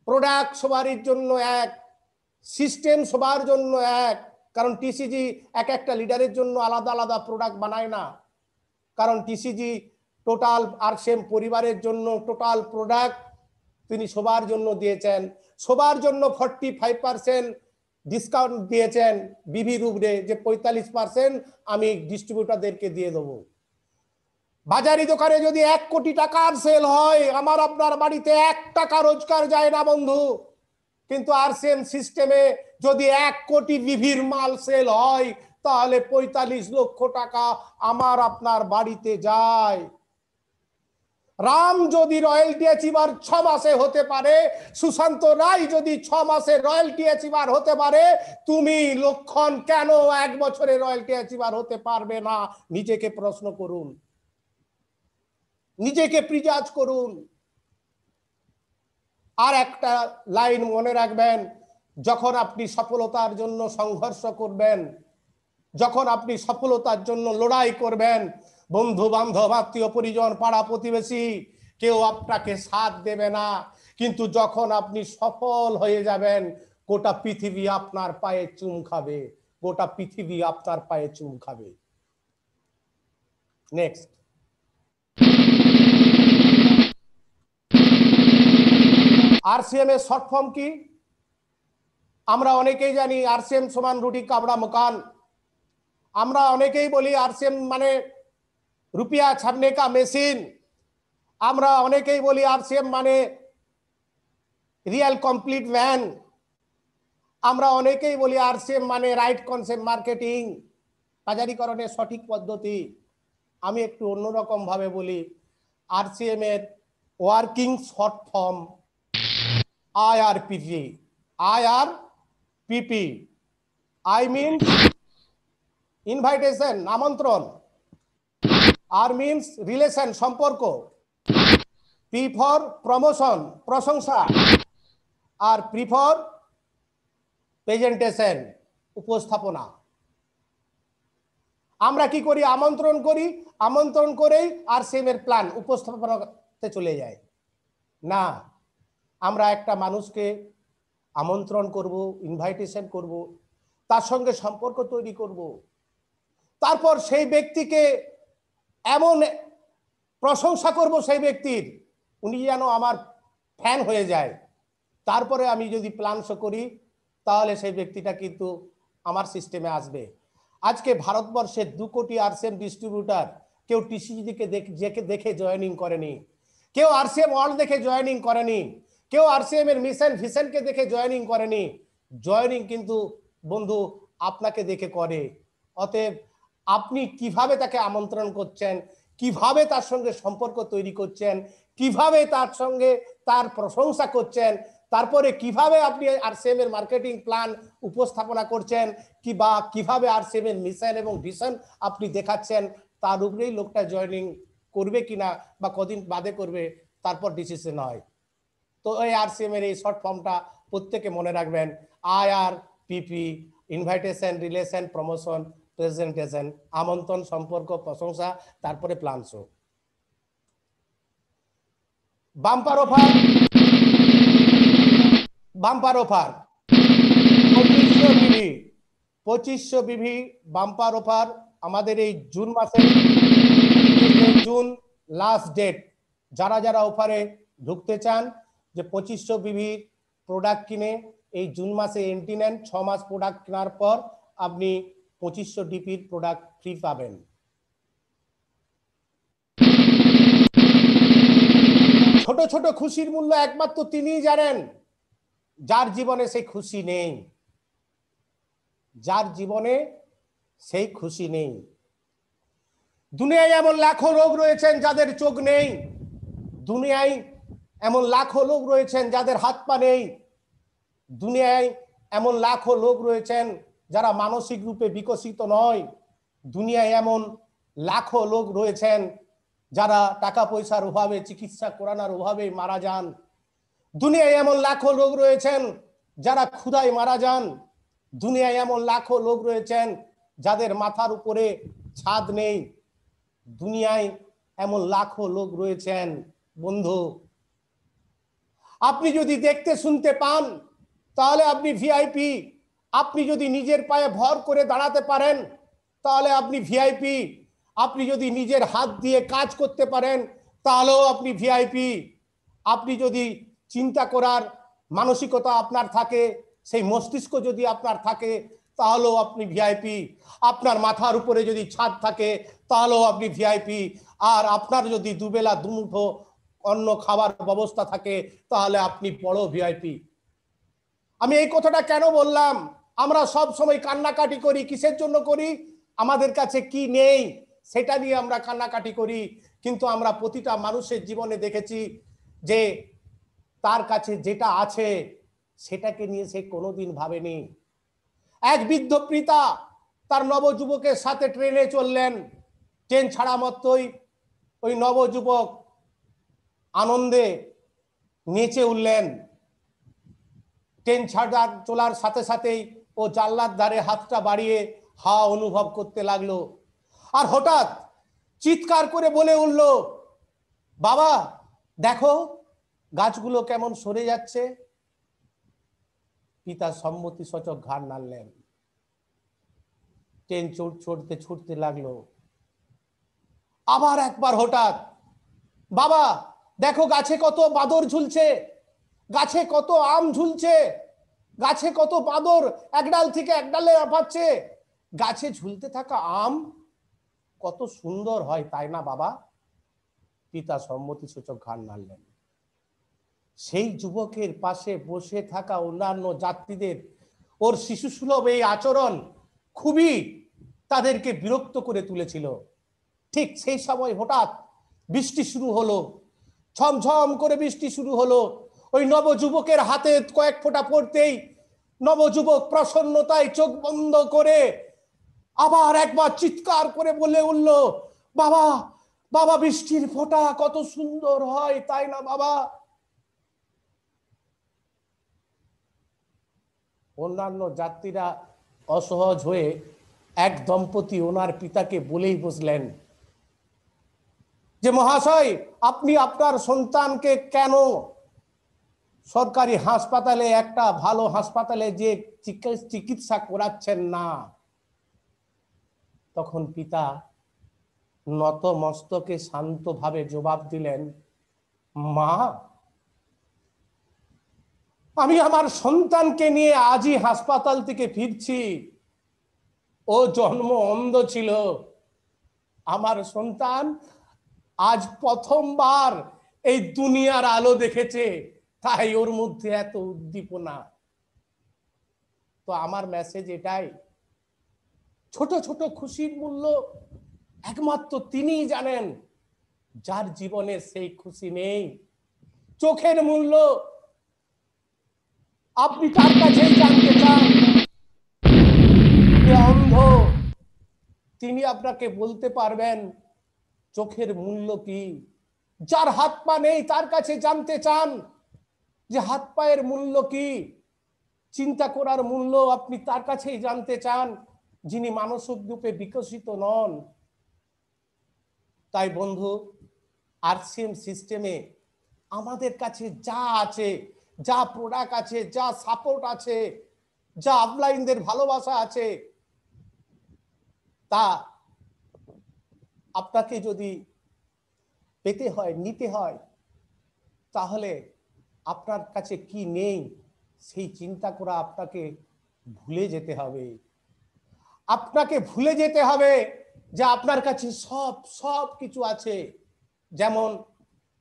[SPEAKER 4] প্রোডাক্ট সবারই জন্য এক, সিস্টেম সবার জন্য এক। কারণ টিসিজি এক একটা লিডারের জন্য আলাদা আলাদা প্রোডাক্ট বানায় না। কারণ টিসিজি টোটাল আরসিএম পরিবারের জন্য টোটাল প্রোডাক্ট তিনি সবার জন্য দিয়েছেন। সবার জন্য 45% ডিসকাউন্ট দিয়েছেন বিভির উপরে, যে 45% আমি ডিস্ট্রিবিউটরদেরকে দিয়ে দেবো। বাজারি দোকানে যদি 1 কোটি টাকার সেল হয়, আমার আপনার বাড়িতে 1 টাকা রোজগার যায় না বন্ধু। কিন্তু আরসিএম সিস্টেমে যদি 1 কোটি বিভির মাল সেল হয়, তাহলে 45 লক্ষ টাকা আমার আপনার বাড়িতে যায়। রাম যদি রয়্যালটি অ্যাচিভার 6 মাসে হতে পারে, সুশান্ত রায় যদি 6 মাসে রয়্যালটি অ্যাচিভার হতে পারে, তুমি লক্ষণ কেন 1 বছরে রয়্যালটি অ্যাচিভার হতে পারবে না? নিজেকে প্রশ্ন করুন, নিজেকে প্রিজাজ করুন। আর একটা লাইন মনে রাখবেন, যখন আপনি সফলতার জন্য সংঘর্ষ করবেন, যখন আপনি সফলতার জন্য লড়াই করবেন, বন্ধু বান্ধব আত্মীয় পরিজন পাড়া প্রতিবেশী কেউ আপনাকে সাথ দেবে না, কিন্তু যখন আপনি সফল হয়ে যাবেন গোটা পৃথিবী আপনার পায়ে চুম খাবে, গোটা পৃথিবী আপনার পায়ে চুম খাবে। নেক্সট, আরসিএম এর শর্ট ফর্ম কি? আমরা অনেকেই জানি আরসিএম সমান রুটি কাবড়া মকান। আমরা অনেকেই বলি আরসিএম মানে রুপিয়া ছাপনে কা মেশিন। আমরা অনেকেই বলি আরসিএম মানে রিয়েল কমপ্লিট ভ্যান। আমরা অনেকেই বলি আরসিএম মানে রাইট কনসেপ্ট মার্কেটিং, বাজারিকরণের সঠিক পদ্ধতি। আমি একটু অন্যরকম ভাবে বলি, আরসিএম এর working short form IRPP। IRPP, I means invitation, আমন্ত্রণ। R means রিলেশন, সম্পর্ক। P for প্রমোশন, প্রশংসা। আর P for প্রেজেন্টেশন, উপস্থাপনা। আমরা কি করি? আমন্ত্রণ করি, আমন্ত্রণ করেই আরসিএম এর প্ল্যান উপস্থাপনাতে চলে যায় না। আমরা একটা মানুষকে আমন্ত্রণ করব, ইনভাইটেশন করব, তার সঙ্গে সম্পর্ক তৈরি করব, তারপর সেই ব্যক্তিকে এমন প্রশংসা করব সেই ব্যক্তির, উনি যেন আমার ফ্যান হয়ে যায়। তারপরে আমি যদি প্ল্যান শো করি তাহলে সেই ব্যক্তিটা কিন্তু আমার সিস্টেমে আসবে। আজকে ভারতবর্ষের 2 কোটি আরসিএম ডিস্ট্রিবিউটার, কেউ টিসিজিকে দেখে জয়েনিং করেনি, কেউ আরসিএম ওয়ার্ল্ড দেখে জয়েনিং করেনি, কেউ আরসিএম এর মিশন ভিশনকে দেখে জয়েনিং করেনি। জয়েনিং কিন্তু বন্ধু আপনাকে দেখে করে। অতএব আপনি কিভাবে তাকে আমন্ত্রণ করছেন, কিভাবে তার সঙ্গে সম্পর্ক তৈরি করছেন, কিভাবে তার সঙ্গে তার প্রশংসা করছেন, তারপরে কিভাবে আপনি আরসিএম এর মার্কেটিং প্ল্যান উপস্থাপনা করছেন, কিভাবে আরসিএম এর মিশন এবং ভিশন আপনি দেখাচ্ছেন, তার উপরেই লোকটা জয়েনিং করবে কিনা বা কদিন বাদে করবে তারপর ডিসিশন হয়। তো এই আরসিএম এর এই শর্ট ফর্মটা প্রত্যেকে মনে রাখবেন, IRPP, invitation, relation, promotion, presentation, আমন্ত্রণ, সম্পর্ক, প্রশংসা, তারপরে plan show. Bumper offer, bumper offer 2500 বিভি বাম্পার অফার আমাদের এই জুন মাসে, জুন লাস্ট ডেট। যারা যারা অফারে ঢুকতে চান, যে 2500 বিভি প্রোডাক্ট কিনে এই জুন মাসে এন্ট্রি নেন, 6 মাস প্রোডাক্ট কেনার পর আপনি 2500 ডিপির প্রোডাক্ট ফ্রি পাবেন। ছোট ছোট খুশির মূল্য একমাত্র তিনিই জানেন, যার জীবনে সেই খুশি নেই, যার জীবনে সেই খুশি নেই। দুনিয়ায় এমন লাখো লোক রয়েছেন যাদের চোখ নেই, দুনিয়ায় এমন লাখো লোক রয়েছেন যাদের হাত পা নেই, দুনিয়ায় এমন লাখো লোক রয়েছেন যারা মানসিক রূপে বিকশিত নয়, দুনিয়ায় এমন লাখো লোক রয়েছেন যারা টাকা পয়সার অভাবে, চিকিৎসা করানোর অভাবে মারা যান, দুনিয়ায় এমন লাখো লোক রয়েছেন যারা ক্ষুধায় মারা যান, দুনিয়ায় এমন লাখো লোক রয়েছেন যাদের মাথার উপরে ছাদ নেই, দুনিয়ায় এমন লাখো লোক রয়েছেন। বন্ধু, আপনি যদি দেখতে শুনতে পান তাহলে আপনি ভিআইপি। আপনি যদি নিজের পায়ে ভর করে দাঁড়াতে পারেন তাহলে আপনি ভিআইপি। আপনি যদি নিজের হাত দিয়ে কাজ করতে পারেন তাহলেও আপনি ভিআইপি। আপনি যদি চিন্তা করার মানসিকতা আপনার থাকে, সেই মস্তিষ্ক যদি আপনার থাকে তাহলেও আপনি ভিআইপি। আপনার মাথার উপরে যদি ছাদ থাকে তাহলেও আপনি ভিআইপি। আর আপনার যদি দুবেলা দুমুঠো অন্ন খাবার ব্যবস্থা থাকে তাহলে আপনি বড় ভিআইপি। আমি এই কথাটা কেন বললাম? আমরা সব সময় কান্নাকাটি করি, কিসের জন্য করি? আমাদের কাছে কি নেই সেটা নিয়ে আমরা কান্নাকাটি করি, কিন্তু আমরা প্রতিটা মানুষের জীবনে দেখেছি যে তার কাছে যেটা আছে সেটাকে নিয়ে সে কোনোদিন ভাবেনি। এক বৃদ্ধ পিতা তার নবযুবকের সাথে ট্রেনে চললেন, ট্রেন ছাড়া মাত্রই ওই নবযুবক আনন্দে নেচে উঠলেন। ট্রেন ছাড়ার চলার সাথে সাথেই ও জানলার ধারে হাতটা বাড়িয়ে হাওয়া অনুভব করতে লাগলো। আর হঠাৎ চিৎকার করে বলে উঠল, বাবা দেখো গাছগুলো কেমন সরে যাচ্ছে। পিতা সম্মতি সূচক ঘাড় নাড়লেন। ট্রেন ছুটতে ছুটতে লাগলো। আবার একবার হঠাৎ, বাবা দেখো গাছে কত বাদর ঝুলছে, গাছে কত আম ঝুলছে, গাছে কত বাদর এক ডাল থেকে এক ডালে লাফাচ্ছে, গাছে ঝুলতে থাকা আম কত সুন্দর হয় তাই না বাবা? পিতা সম্মতি সূচক ঘাড় নাড়লেন। সেই যুবকের পাশে বসে থাকা অন্যান্য যাত্রীদের ওর শিশুসুলভ এই আচরণ খুবই তাদেরকে বিরক্ত করে তুলেছিল। ঠিক সেই সময় হঠাৎ বৃষ্টি শুরু হলো, ঝমঝম করে বৃষ্টি শুরু হলো। ওই নবযুবকের হাতে কয়েক ফোঁটা পড়তেই নবযুবক প্রসন্নতায় চোখ বন্ধ করে আবার একবার চিৎকার করে বলে উঠল, বাবা বাবা বৃষ্টির ফোঁটা কত সুন্দর হয় তাই না বাবা? অন্যান্য যাত্রীরা অসহজ হয়ে এক দম্পতি ওনার পিতাকে বলেই বসলেন যে মহাশয়, আপনি আপনার সন্তানকে কেন সরকারি হাসপাতালে, একটা ভালো হাসপাতালে যে চিকিৎসা করাচ্ছেন না? তখন পিতা নত মস্তকে শান্তভাবে জবাব দিলেন, মা আমি আমার সন্তানকে নিয়ে আজই হাসপাতাল থেকে ফিরছি। ও জন্ম অন্ধ ছিল, আমার সন্তান আজ প্রথমবার এই দুনিয়ার আলো দেখেছে, তাই ওর মধ্যে এত উদ্দীপনা। তো আমার মেসেজ এটাই, ছোট ছোট খুশির মূল্য একমাত্র তিনিই জানেন যার জীবনে সেই খুশি নেই। চোখের মূল্য আপনি তার কাছেই জানতে চান। অন্ধ, তিনি আপনাকে বলতে পারবেন চোখের মূল্য কি। যার হাত পা নেই তার কাছে জানতে চান যে হাত পায়ের মূল্য কি। চিন্তা করার মূল্য আপনি তার কাছেই জানতে চান যিনি মানসিক রূপে বিকশিত নন। তাই বন্ধু, আরসিএম সিস্টেমে আমাদের কাছে যা আছে, যা প্রোডাক্ট আছে, যা সাপোর্ট আছে, যা আপলাইনদের ভালোবাসা আছে, তা আপনাকে যদি পেতে হয়, নিতে হয়, তাহলে আপনার কাছে কি নেই সেই চিন্তা করা আপনাকে ভুলে যেতে হবে। আপনাকে ভুলে যেতে হবে যে আপনার কাছে সব কিছু আছে। যেমন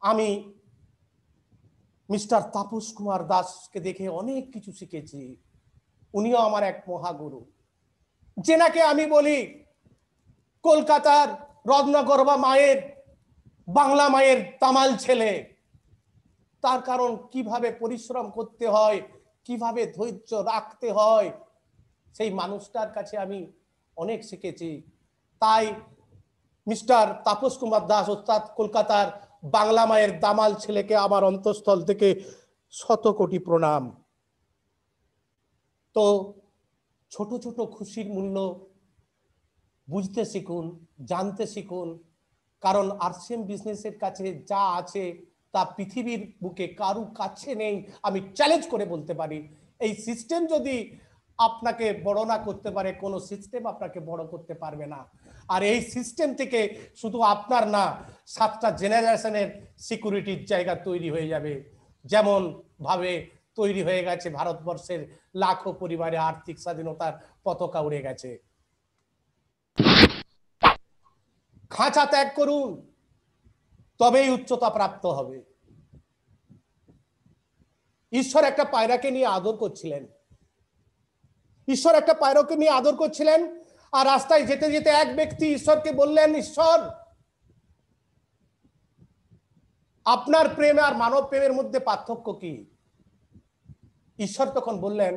[SPEAKER 4] আমি মিস্টার তাপস কুমার দাসকে দেখে অনেক কিছু শিখেছি। উনিও আমার এক মহাগুরু, যেনাকে আমি বলি কলকাতার রত্নগর্ভা মায়ের, বাংলা মায়ের তামাল ছেলে। তার কারণ কিভাবে পরিশ্রম করতে হয়, কিভাবে ধৈর্য রাখতে হয়, সেই মানুষটার কাছে আমি অনেক শিখেছি। তাই মিস্টার তাপস কুমার দাস অর্থাৎ কলকাতার বাংলা মায়ের দামাল ছেলেকে আমার অন্তঃস্থল থেকে 100 কোটি প্রণাম। তো ছোট ছোট খুশির মূল্য বুঝতে শিখুন, জানতে শিখুন। কারণ আরসিএম বিজনেসের কাছে যা আছে তা পৃথিবীর বুকে কারু কাছে নেই, আমি চ্যালেঞ্জ করে বলতে পারি। এই সিস্টেম যদি আপনাকে বড় না করতে পারে, কোনো সিস্টেম আপনাকে বড় করতে পারবে না। আর এই সিস্টেম থেকে শুধু আপনার না, 7টা জেনারেশনের সিকিউরিটির জায়গা তৈরি হয়ে যাবে। যেমন ভাবে তৈরি হয়ে গেছে ভারতবর্ষের লাখো পরিবারে আর্থিক স্বাধীনতার পতাকা উড়ে গেছে। খাঁচা ত্যাগ করুন, তবেই উচ্চতা প্রাপ্ত হবে। ঈশ্বর একটা পায়রাকে নিয়ে আদর করছিলেন। ঈশ্বর একটা পায়রাকে নিয়ে আদর করছিলেন, আর রাস্তায় যেতে যেতে এক ব্যক্তি ঈশ্বরকে বললেন, ঈশ্বর আপনার প্রেম আর মানব প্রেমের মধ্যে পার্থক্য কি? ঈশ্বর তখন বললেন,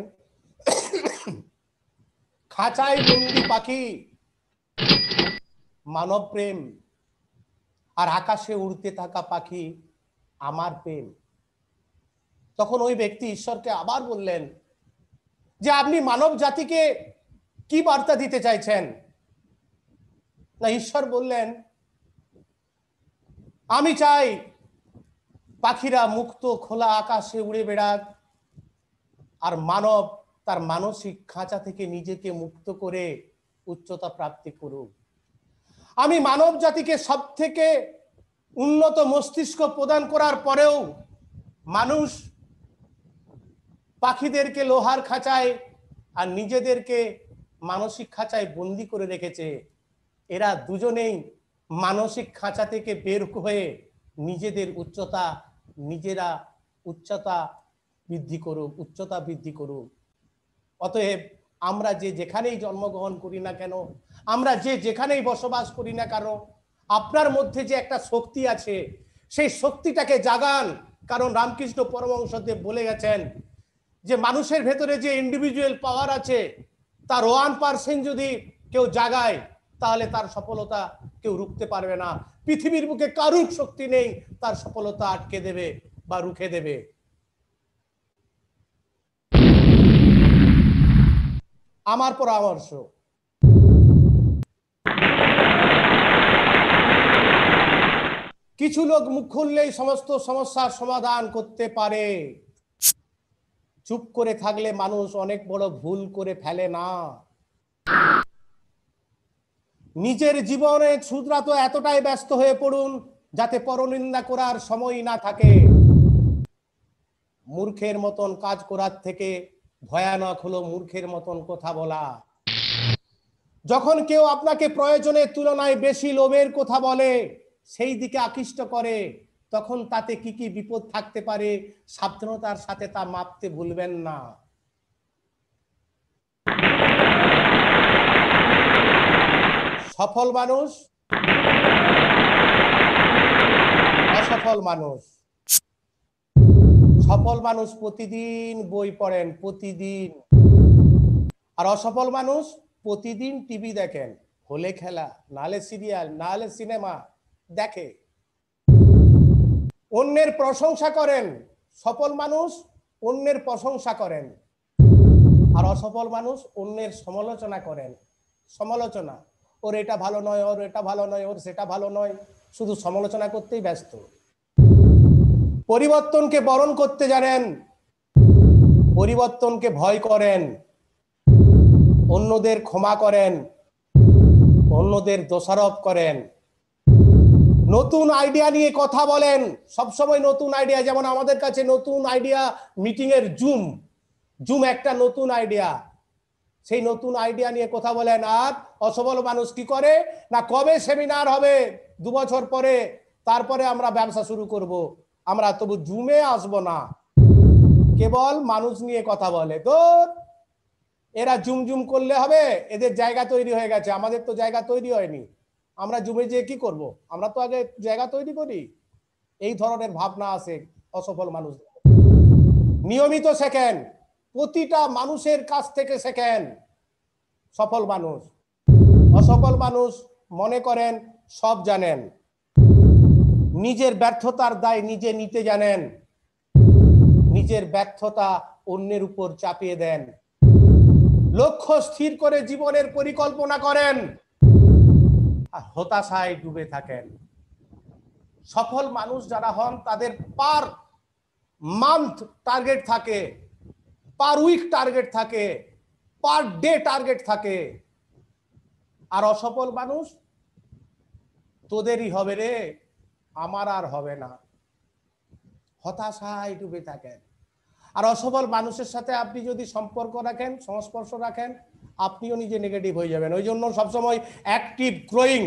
[SPEAKER 4] খাঁচায় বন্দি পাখি মানব প্রেম, আর আকাশে উড়তে থাকা পাখি আমার প্রেম। তখন ওই ব্যক্তি ঈশ্বরকে আবার বললেন যে আপনি মানব জাতিকে কি বার্তা দিতে চাইছেন? না, ঈশ্বর বললেন আমি চাই পাখিরা মুক্ত খোলা আকাশে উড়ে বেড়াক, আর মানব তার মানসিক খাঁচা থেকে নিজেকে মুক্ত করে উচ্চতা প্রাপ্তি করুক। আমি মানব জাতিকে সব থেকে উন্নত মস্তিষ্ক প্রদান করার পরেও মানুষ পাখিদেরকে লোহার খাঁচায় আর নিজেদেরকে মানসিক খাঁচায় বন্দি করে রেখেছে। এরা দুজনেই মানসিক খাঁচা থেকে বের হয়ে নিজেদের নিজেরা উচ্চতা বৃদ্ধি করুক। অতএব আমরা যে যেখানেই জন্মগ্রহণ করি না কেন, আমরা যে যেখানেই বসবাস করি না কেন, আপনার মধ্যে যে একটা শক্তি আছে সেই শক্তিটাকে জাগান। কারণ রামকৃষ্ণ পরমহংসদেব বলে গেছেন যে মানুষের ভেতরে যে ইন্ডিভিজুয়াল পাওয়ার আছে তার 1% যদি কেউ জাগায় তাহলে তার সফলতা কেউ রুখতে পারবে না। পৃথিবীর বুকে কারুর শক্তি নেই তার সফলতা আটকে দেবে বা রুখে দেবে। আমার পরামর্শ, কিছু লোক মুখ খুললেই সমস্ত সমস্যার সমাধান করতে পারে। চুপ করে থাকলে মানুষ অনেক বড় ভুল করে ফেলে না। নিজের জীবনে শুধরাতে এতটাই ব্যস্ত হয়ে পড়ুন যাতে পরনিন্দা করার সময় না থাকে। মূর্খের মতন কাজ করার থেকে ভয়ানক হলো মূর্খের মতন কথা বলা। যখন কেউ আপনাকে প্রয়োজনের তুলনায় বেশি লোভের কথা বলে, সেই দিকে আকৃষ্ট করে, তখন তাতে কি কি বিপদ থাকতে পারে সাবধানতার সাথে তা মাপতে ভুলবেন না। সফল মানুষ, অসফল মানুষ। সফল মানুষ প্রতিদিন বই পড়েন, প্রতিদিন। আর অসফল মানুষ প্রতিদিন টিভি দেখেন, হলে খেলা, নালে সিরিয়াল, নালে সিনেমা দেখে, অন্যের প্রশংসা করেন। সফল মানুষ অন্যের প্রশংসা করেন, আর অসফল মানুষ অন্যের সমালোচনা করেন। সমালোচনা, ওর এটা ভালো নয়, ওর এটা ভালো নয়, ওর সেটা ভালো নয়, শুধু সমালোচনা করতেই ব্যস্ত। পরিবর্তনকে বরণ করতে জানেন, পরিবর্তনকে ভয় করেন, অন্যদের ক্ষমা করেন, অন্যদের দোষারোপ করেন, নতুন আইডিয়া নিয়ে কথা বলেন। সবসময় নতুন আইডিয়া, যেমন আমাদের কাছে নতুন আইডিয়া মিটিং এর জুম একটা নতুন আইডিয়া, সেই নতুন আইডিয়া নিয়ে কথা বলেন। আর অসফল মানুষ কি করে না, কবে সেমিনার হবে 2 বছর পরে, তারপরে আমরা ব্যবসা শুরু করব, আমরা তবু জুমে আসব না, কেবল মানুষ নিয়ে কথা বলে। তো এরা জুম করলে হবে, এদের জায়গা তৈরি হয়ে গেছে, আমাদের তো জায়গা তৈরি হয়নি, আমরা জুমে যেয়ে কি করব, আমরা তো আগে জায়গা তৈরি করি। এই ধরনের ভাবনা আসে অসফল মানুষ। নিয়মিত শেখেন, প্রতিটা মানুষের কাছ থেকে শেখেন। সফল মানুষ। অসফল মানুষ মনে করেন সব জানেন, নিজের ব্যর্থতার দায় নিজে নিতে জানেন, নিজের ব্যর্থতা অন্যের উপর চাপিয়ে দেন, লক্ষ্য স্থির করে জীবনের পরিকল্পনা করেন, আর হতাশায় ডুবে থাকেন। সফল মানুষ যারা হন তাদের পার মান্থ টার্গেট থাকে, পার উইক টার্গেট থাকে, পার ডে টার্গেট থাকে। আর অসফল মানুষ, তোদেরই হবে রে, আমার আর হবে না, হতাশায় ডুবে থাকেন। আর অসফল মানুষের সাথে আপনি যদি সম্পর্ক রাখেন, সংস্পর্শ রাখেন, আপনিও নিজে নেগেটিভ হয়ে যাবেন। ওই জন্য সবসময় অ্যাক্টিভ গ্রোয়িং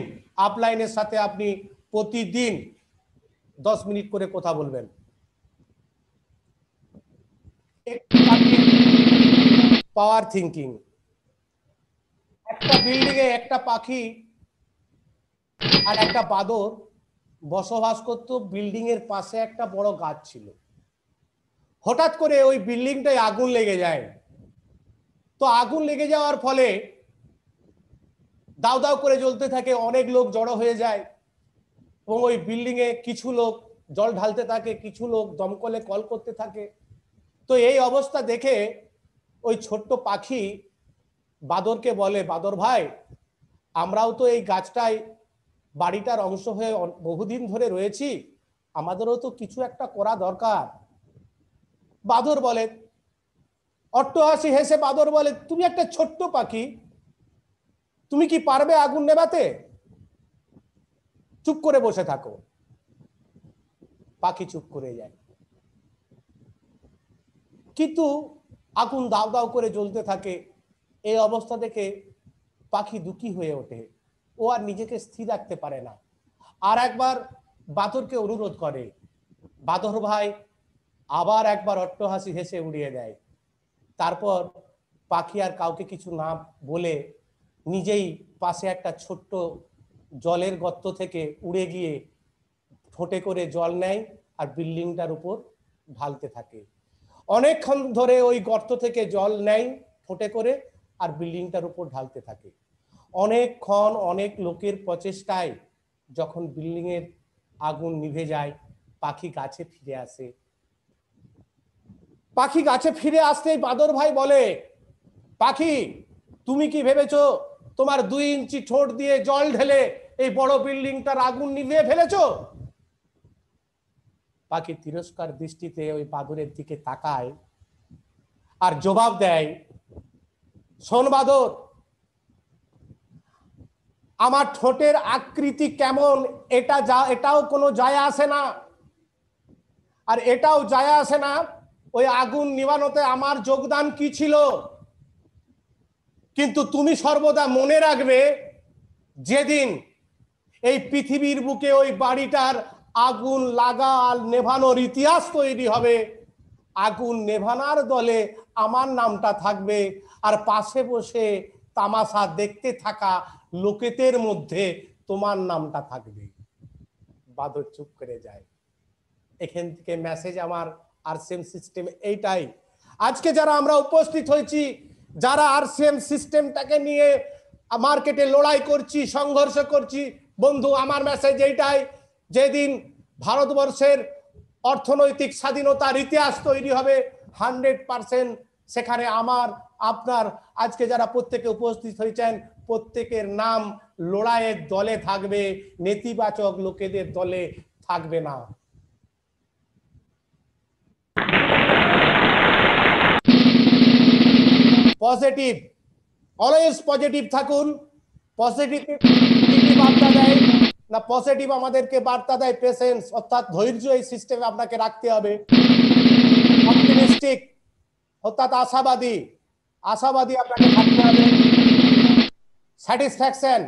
[SPEAKER 4] আপলাইনের সাথে আপনি প্রতিদিন 10 মিনিট করে কথা বলবেন। পাওয়ার থিঙ্কিং। একটা বিল্ডিং এ একটা পাখি আর একটা বাদর বসবাস করতো। বিল্ডিং এর পাশে একটা বড় গাছ ছিল। হঠাৎ করে ওই বিল্ডিংটায় আগুন লেগে যায়। তো আগুন লেগে যাওয়ার ফলে দাউ দাউ করে জ্বলতে থাকে, অনেক লোক জড়ো হয়ে যায় এবং ওই বিল্ডিং এ কিছু লোক জল ঢালতে থাকে, কিছু লোক দমকলে কল করতে থাকে। তো এই অবস্থা দেখে ওই ছোট্ট পাখি বাদরকে বলে, বাদর ভাই, আমরাও তো এই গাছটায় বাড়িটার অংশ হয়ে বহুদিন ধরে রয়েছি, আমাদেরও তো কিছু একটা করা দরকার। বাদর বলে, অট্টহাসি হেসে বাদর বলে, তুমি একটা ছোট্ট পাখি, তুমি কি পারবে আগুন নেভাতে? চুপ করে বসে থাকো। পাখি চুপ করে যায়, কিন্তু আগুন দাউ দাউ করে জ্বলতে থাকে। এই অবস্থা দেখে পাখি দুঃখী হয়ে ওঠে, ও আর নিজেকে স্থির রাখতে পারে না। আর একবার বাদরকে অনুরোধ করে, বাদর ভাই আবার একবার অট্টহাসি হেসে উড়িয়ে দেয়। তারপর পাখি আর কাউকে কিছু না বলে নিজেই পাশে একটা ছোট্ট জলের গর্ত থেকে উড়ে গিয়ে ঠোঁটে করে জল নেয় আর বিল্ডিংটার উপর ঢালতে থাকে। অনেকক্ষণ ধরে ওই গর্ত থেকে জল নেয় ঠোঁটে করে আর বিল্ডিংটার উপর ঢালতে থাকে। অনেকক্ষণ অনেক লোকের প্রচেষ্টায় যখন বিল্ডিং এর আগুন নিভে যায়, পাখি গাছে ফিরে আসে। পাখি গাছে ফিরে আসতেই বাদর ভাই বলে, পাখি তুমি কি ভেবেছো তোমার 2 ইঞ্চি ঠোঁট দিয়ে জল ঢেলে এই বড় বিল্ডিংটার আগুন নিভিয়ে ফেলেছো? পাখি তিরস্কার দৃষ্টিতে ওই বাদরের দিকে তাকায় আর জবাব দেয়, শোন বাদর, আমার ঠোঁটের আকৃতি কেমন এটাও কোনো যায় আসে না, আর এটাও যায় আসে না ওই আগুন নিভানোতে আমার যোগদান কি ছিল। কিন্তু তুমি সর্বদা মনে রাখবে, যেদিন এই পৃথিবীর বুকে ওই বাড়িটার আগুন লাগা আর নেভানোর ইতিহাস তৈরি হবে, আগুন নেভানোর দলে আমার নামটা থাকবে, আর পাশে বসে তামাশা দেখতে থাকা লোকেদের মধ্যে তোমার নামটা থাকবে। বাদর চুপ করে যায়। এখান থেকে মেসেজ আমার আরসিএম সিস্টেম এইটাই। আজকে যারা আমরা উপস্থিত হয়েছি, যারা আরসিএম সিস্টেমটাকে নিয়ে মার্কেটে লড়াই করছি, সংঘর্ষ করছি, বন্ধু আমার মেসেজ এইটাই, যেদিন ভারতবর্ষের অর্থনৈতিক স্বাধীনতার ইতিহাস তৈরি হবে 100%, সেখানে আমার আপনার আজকে যারা প্রত্যেকে উপস্থিত হয়েছেন প্রত্যেকের নাম লড়াইয়ের দলে থাকবে, নেতিবাচক লোকেদের দলে থাকবে না। পজিটিভ, অলওয়েজ পজিটিভ থাকুন। পজিটিভ বার্তা দেয় না, পজিটিভ আমাদেরকে বার্তা দেয় পেশেন্স, অর্থাৎ ধৈর্য এই সিস্টেমে আপনাকে রাখতে হবে। অপটিমিস্টিক অর্থাৎ আশাবাদী, আশাবাদী আপনাকে থাকতে হবে। স্যাটিসফ্যাকশন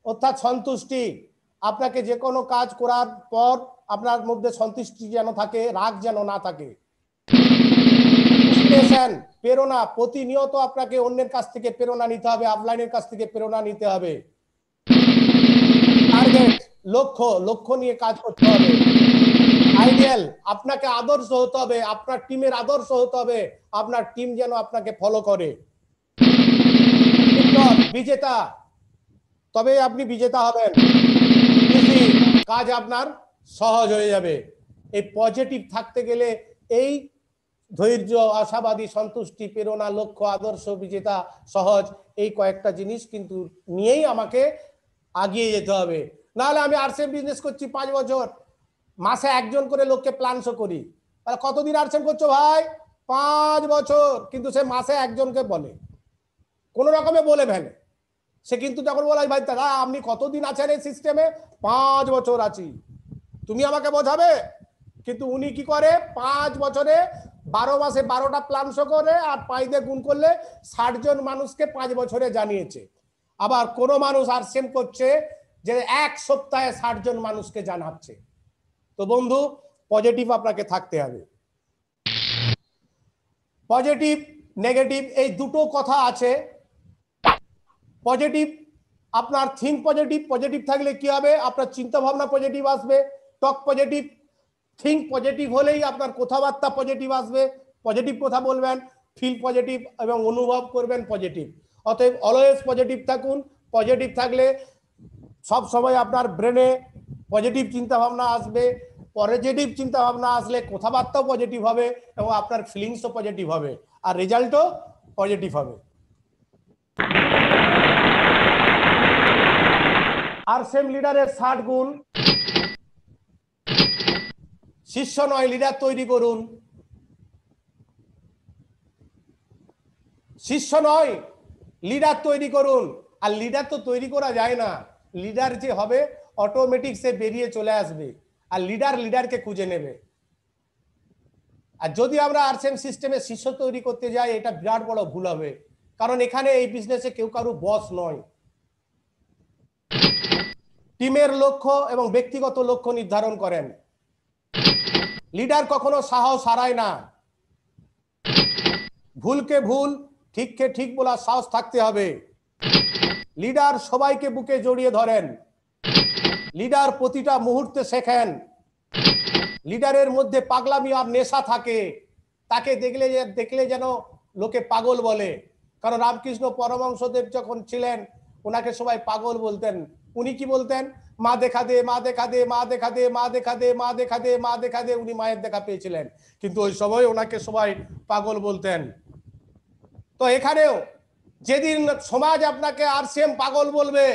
[SPEAKER 4] অর্থাৎ সন্তুষ্টি, আপনাকে যে কোনো কাজ করার পর আপনার মধ্যে সন্তুষ্টি যেন থাকে, রাগ যেন না থাকে। প্রেরণা, প্রতিনিয়ত আপনাকে অন্যের কাছ থেকে প্রেরণা নিতে হবে, আপলাইনের কাছ থেকে প্রেরণা নিতে হবে। টার্গেট, লক্ষ্য নিয়ে কাজ করতে হবে। আইডিয়াল, আপনাকে আদর্শ হতে হবে, আপনার টিমের আদর্শ হতে হবে, আপনার টিম যেন আপনাকে ফলো করে। বিজেতা, তবে আপনি বিজেতা হবেন, কাজ আপনার সহজ হয়ে যাবে। এই পজিটিভ থাকতে গেলে এই ধৈর্য, আশাবাদী, সন্তুষ্টি, প্রেরণা, লক্ষ্য, আদর্শ, বিজেতা, সহজ, এই কয়েকটা জিনিস কিন্তু নিয়েই আমাকে আগিয়ে যেতে হবে। নাহলে আমি আরসিএম বিজনেস করছি 5 বছর, মাসে একজন করে লোককে প্ল্যান শো করি, তাহলে কতদিন আরসিএম করছো ভাই? 5 বছর। কিন্তু সে মাসে একজনকে বলে, কোন রকমে বলে ফেলে। সে কিন্তু যখন বলে ভাই দাদা আপনি কতদিন আছেন এই সিস্টেমে? 5 বছর আছি, তুমি আমাকে বোঝাবে। কিন্তু উনি কি করে, 5 বছরে 12 মাসে 12টা প্ল্যান শো করে, আর 5 দিয়ে গুণ করলে 60 জন মানুষকে 5 বছরে জানিয়েছে। আবার কোন মানুষ আরসিএম করছে যে 1 সপ্তাহে 60 জন মানুষকে জানাচ্ছে। তো বন্ধু পজিটিভ আপনাকে থাকতে হবে। পজিটিভ নেগেটিভ এই দুটো কথা আছে। পজিটিভ, আপনার থিঙ্ক পজিটিভ, পজিটিভ থাকলে কি হবে, আপনার চিন্তা ভাবনা পজিটিভ আসবে। টক পজিটিভ, থিঙ্ক পজিটিভ হলেই আপনার কথাবার্তা পজিটিভ আসবে, পজিটিভ কথা বলবেন, ফিল পজিটিভ এবং অনুভব করবেন পজিটিভ। অতএব অলওয়েজ পজিটিভ থাকুন। পজিটিভ থাকলে সব সময় আপনার ব্রেনে পজিটিভ চিন্তা ভাবনা আসবে, পজিটিভ চিন্তা ভাবনা আসলে কথাবার্তাও পজিটিভ হবে এবং আপনার ফিলিংসও পজিটিভ হবে, আর রেজাল্টও পজিটিভ হবে। আরসেম লিডারের 60 গুণ। শিষ্য নয় লিডার তৈরি করুন, শিষ্য নয় লিডার তৈরি করুন। আর লিডার তো তৈরি করা যায় না, লিডার যে হবে অটোমেটিক সে বেরিয়ে চলে আসবে, আর লিডার লিডারকে খুঁজে নেবে। আর যদি আমরা আরসেম সিস্টেমে শিষ্য তৈরি করতে যাই, এটা বিরাট বড় ভুল হবে, কারণ এখানে এই বিজনেসে কেউ কারো বস নয়। টিমের লক্ষ্য এবং ব্যক্তিগত লক্ষ্য নির্ধারণ করেন। লিডার কখনো সাহস হারায় না। ভুলকে ভুল, ঠিককে ঠিক বলার সাহস থাকতে হবে। লিডার সবাইকে বুকে জড়িয়ে ধরেন। লিডার প্রতিটা মুহূর্তে শেখেন। লিডারের মধ্যে পাগলামি আর নেশা থাকে, তাকে দেখলে যেন লোকে পাগল বলে। কারণ রামকৃষ্ণ পরমহংসদেব যখন ছিলেন, ওনাকে সবাই পাগল বলতেন। উনি কি বলতেন? মা দেখা দে, মা দেখা দে, মা দেখা দে, মা দেখা দে, মা দেখা দে, মা দেখা দে। উনি মায়ের দেখা পেয়েছিলেন, কিন্তু ওই সময় ওনাকে সবাই পাগল বলতেন। তো এখানেও যেদিন সমাজ আপনাকে আরসিএম পাগল বলবে,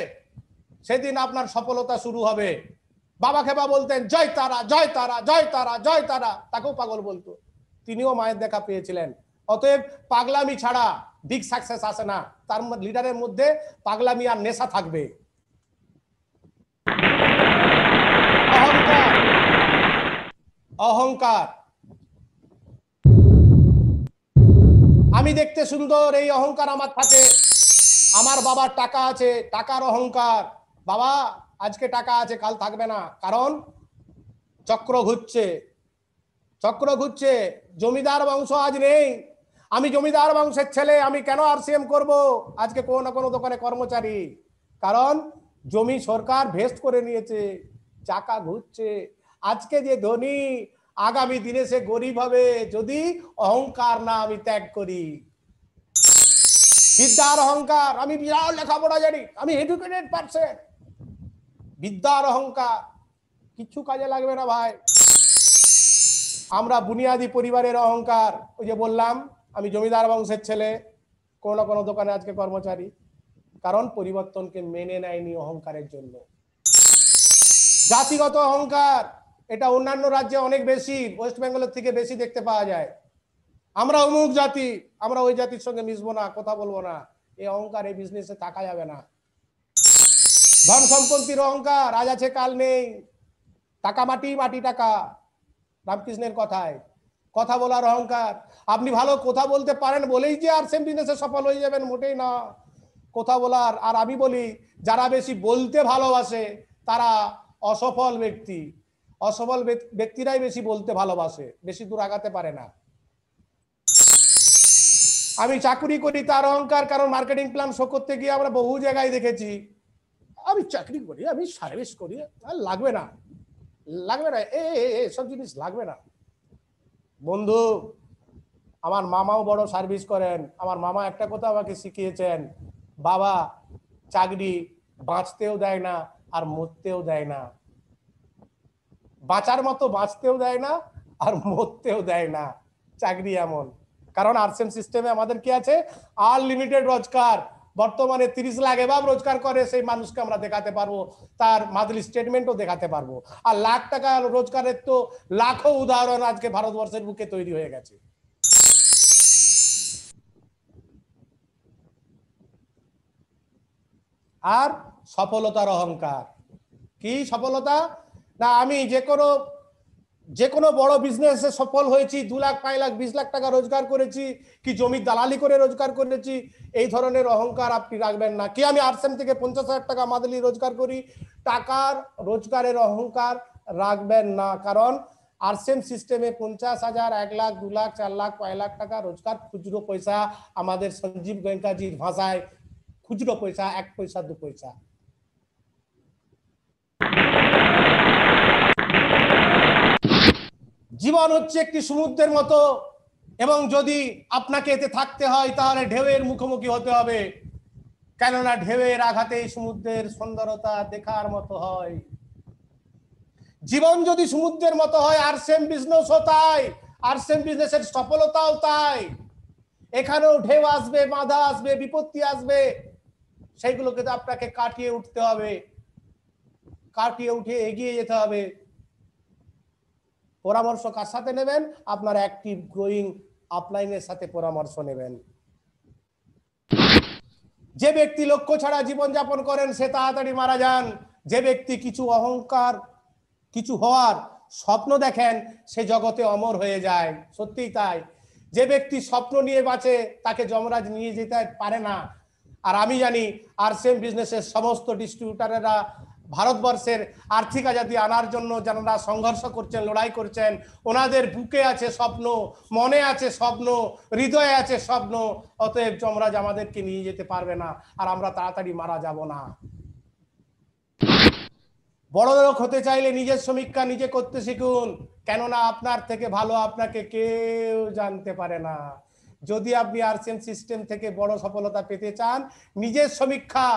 [SPEAKER 4] সেদিন আপনার সফলতা শুরু হবে। বাবা খেপা বলতেন জয় তারা, জয় তারা, জয় তারা, জয় তারা, তাকেও পাগল বলতো, তিনিও মায়ের দেখা পেয়েছিলেন। অতএব পাগলামি ছাড়া বিগ সাকসেস আসে না। তার লিডারের মধ্যে পাগলামি আর নেশা থাকবে। অহংকার, অহংকার। আমি দেখতে সুন্দর, এই অহংকার আমার থাকে। আমার বাবার টাকা আছে, টাকার অহংকার। বাবা আজকে টাকা আছে, কাল থাকবে না, কারণ চক্র ঘুরছে, চক্র ঘুরছে। জমিদার বংশ আজ নেই। আমি জমিদার বংশের ছেলে, আমি কেন আরসিএম করব? আজকে কোনো না কোনো দোকানে কর্মচারী, কারণ জমি সরকার ভেস্ট করে নিয়েছে, চাকা ঘুরছে। আজকে যে ধনী, আগামী দিনে সে গরিব হবে যদি অহংকার না আমি ত্যাগ করি। বিদ্যার অহংকার, আমি বিরাট লেখাপড়া জানি, আমি এডুকেটেড পারসন। বিদ্যার অহংকার কিছু কাজে লাগবে না ভাই। আমরা বুনিয়াদি পরিবারের অহংকার, ওই যে বললাম আমি জমিদার বংশের ছেলে, কোনো না কোনো দোকানে আজকে কর্মচারী, কারণ পরিবর্তনকে মেনে নেয়নি অহংকারের জন্য। জাতিগত অহংকার, এটা অন্যান্য রাজ্যে অনেক বেশি, ওয়েস্ট বেঙ্গলের থেকে বেশি দেখতে পাওয়া যায়। আমরা অমুক জাতি, আমরা ওই জাতির সঙ্গে মিশবো না, কথা বলবো না। এই অহংকার এই বিজনেসে থাকা যাবে না। ধন সম্পত্তির অহংকার, আজ আছে কাল নেই। টাকা মাটি, মাটি টাকা, রামকৃষ্ণের কথায়। কথা বলার অহংকার, আপনি ভালো কথা বলতে পারেন বলেই যে আরসিএম বিজনেসে সফল হয়ে যাবেন, মোটেই না। কথা বলার, আর আমি বলি যারা বেশি বলতে ভালোবাসে তারা অসফল ব্যক্তি। অসফল ব্যক্তিরাই বেশি বলতে ভালোবাসে, বেশি দূর আগাতে পারে না। আমি চাকরি করি তার অহংকার, কারণ মার্কেটিং প্ল্যান শো করতে গিয়ে আমরা বহু জায়গায় দেখেছি আমি চাকরি করি, আমি সার্ভিস করি, লাগবে না, লাগবে না, সব জিনিস লাগবে না। বন্ধু, আমার মামাও বড় সার্ভিস করেন। আমার মামা একটা কথা আমাকে শিখিয়েছেন, বাবা চাকরি বাঁচতেও দেয় না আর মরতেও দেয় না। বাঁচার মতো বাঁচতেও দেয় না আর মরতেও দেয় না, চাকরি এমন। কারণ আরসিএম সিস্টেমে আমাদের কি আছে? আনলিমিটেড রোজগার। বর্তমানে 30 লাখ এভাবে রোজগার করে সেই মানুষকে আমরা দেখাতে পারবো, তার মান্থলি স্টেটমেন্টও দেখাতে পারবো। আর লাখ টাকা রোজগারের তো লাখো উদাহরণ আজকে ভারতবর্ষের বুকে তৈরি হয়ে গেছে। আর সফলতার অহংকার, কি সফলতা? না আমি যে কোনো বড় বিজনেসে সফল হয়েছি, 2 লাখ 5 লাখ 20 লাখ টাকা রোজগার করেছি, কি জমি দালালি করে রোজগার করেছি, এই ধরনের অহংকার আপনি রাখবেন না। কি আমি আরসিএম থেকে 50,000 টাকা মান্থলি রোজগার করি, টাকার রোজগারের অহংকার রাখবেন না। কারণ আরসিএম সিস্টেমে 50,000, 1 লাখ, 2 লাখ, 4 লাখ, 5 লাখ টাকা রোজগার খুচরো পয়সা। আমাদের সঞ্জীব গোয়েঙ্কাজির ভাষায় খুচরো পয়সা, 1 পয়সা 2 পয়সা। জীবন হচ্ছে একটি সমুদ্রের মতো, এবং যদি আপনাকে এতে থাকতে হয় তাহলে ঢেউয়ের মুখোমুখি হতে হবে, কেননা ঢেউয়ের আঘাতেই সমুদ্রের সুন্দরতা দেখার মতো হয়। জীবন যদি সমুদ্রের মতো হয়, আরসিএম বিজনেসও তাই, আরসিএম বিজনেসের সফলতাও তাই। এখানেও ঢেউ আসবে, বাধা আসবে, বিপত্তি আসবে, সেইগুলোকে তো আপনাকে কাটিয়ে উঠতে হবে। কাটিয়ে উঠে এগিয়ে যেতে হবে। পরামর্শ কার সাথে নেবেন? আপনার অ্যাক্টিভ গ্রোয়িং আপলাইনের সাথে পরামর্শ নেবেন। যে ব্যক্তি লক্ষ্য ছাড়া জীবনযাপন করেন সে তাড়াতাড়ি মারা যান। যে ব্যক্তি কিছু অহংকার, কিছু হওয়ার স্বপ্ন দেখেন সে জগতে অমর হয়ে যায়। সত্যিই তাই। যে ব্যক্তি স্বপ্ন নিয়ে বাঁচে তাকে যমরাজ নিয়ে যেতে পারে না। আর আমি জানি আরসিএম বিজনেসের সমস্ত ডিস্ট্রিবিউটারেরা ভারতবর্ষের আর্থিক আজাদি আনার জন্য যারা সংঘর্ষ করছেন, লড়াই করছেন, ওনাদের বুকে আছে স্বপ্ন, মনে আছে স্বপ্ন, হৃদয়ে আছে স্বপ্ন। অতএব যমরাজ আমাদেরকে নিয়ে যেতে পারবে না, আর আমরা তাড়াতাড়ি মারা যাব না। বড় লোক হতে চাইলে নিজের সমীক্ষা নিজে করতে শিখুন, কেননা আপনার থেকে ভালো আপনাকে কেউ জানতে পারে না। যদি আপনি আরসিএম সিস্টেম থেকে বড় সফলতা পেতে চান, নিজের সমীক্ষা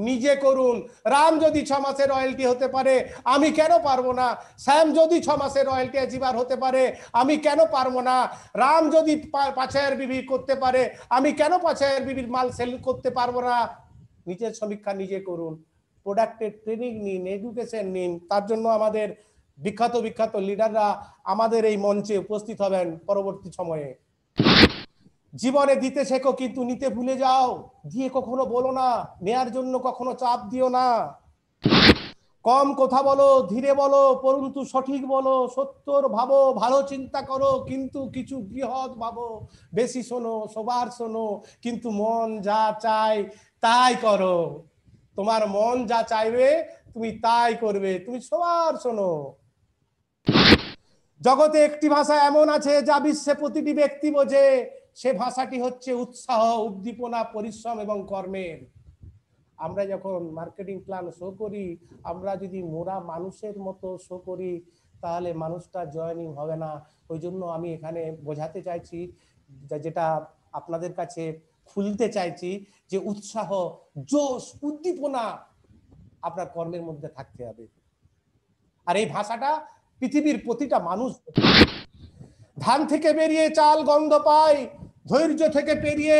[SPEAKER 4] নিজে করুন। রাম যদি 6 মাসের রয়্যালটি হতে পারে, আমি কেন পারবো না? শ্যাম যদি 6 মাসের রয়্যালটি অ্যাচিভার হতে পারে, আমি কেন পারবো না? রাম যদি 5000 বিবি করতে পারে, আমি কেন 5000 বিবির মাল সেল করতে পারবো না? নিজের সমীক্ষা নিজে করুন, প্রোডাক্টের ট্রেনিং নিন, এডুকেশন নিন। তার জন্য আমাদের বিখ্যাত বিখ্যাত লিডাররা আমাদের এই মঞ্চে উপস্থিত হবেন পরবর্তী সময়ে। জীবনে দিতে শেখো কিন্তু নিতে ভুলে যাও। দিয়ে কখনো বলো না, নেয়ার জন্য কখনো চাপ দিও না। কম কথা বলো, ধীরে বলো, পরন্তু সঠিক বলো। সত্যর ভাবো, ভালো চিন্তা করো, কিন্তু কিছু বৃহৎ ভাবো। বেশি শোনো, সবার শোনো, কিন্তু মন যা চায় তাই করো। তোমার মন যা চাইবে তুমি তাই করবে, তুমি সবার শোনো। জগতে একটি ভাষা এমন আছে যা বিশ্বে প্রতিটি ব্যক্তি বোঝে। সে ভাষাটি হচ্ছে উৎসাহ, উদ্দীপনা, পরিশ্রম এবং কর্মের। আমরা যখন মার্কেটিং প্ল্যান শো করি, আমরা যদি মোরা মানুষের মতো শো করি তাহলে মানুষটা জয়েনিং হবে না। ওই জন্য আমি এখানে বোঝাতে চাইছি, যেটা আপনাদের কাছে খুলতে চাইছি, যে উৎসাহ, জোশ, উদ্দীপনা আপনার কর্মের মধ্যে থাকতে হবে। আর এই ভাষাটা পৃথিবীর প্রতিটা মানুষ। ধান থেকে বেরিয়ে চাল গন্ধ পায়, ধৈর্য থেকে পেরিয়ে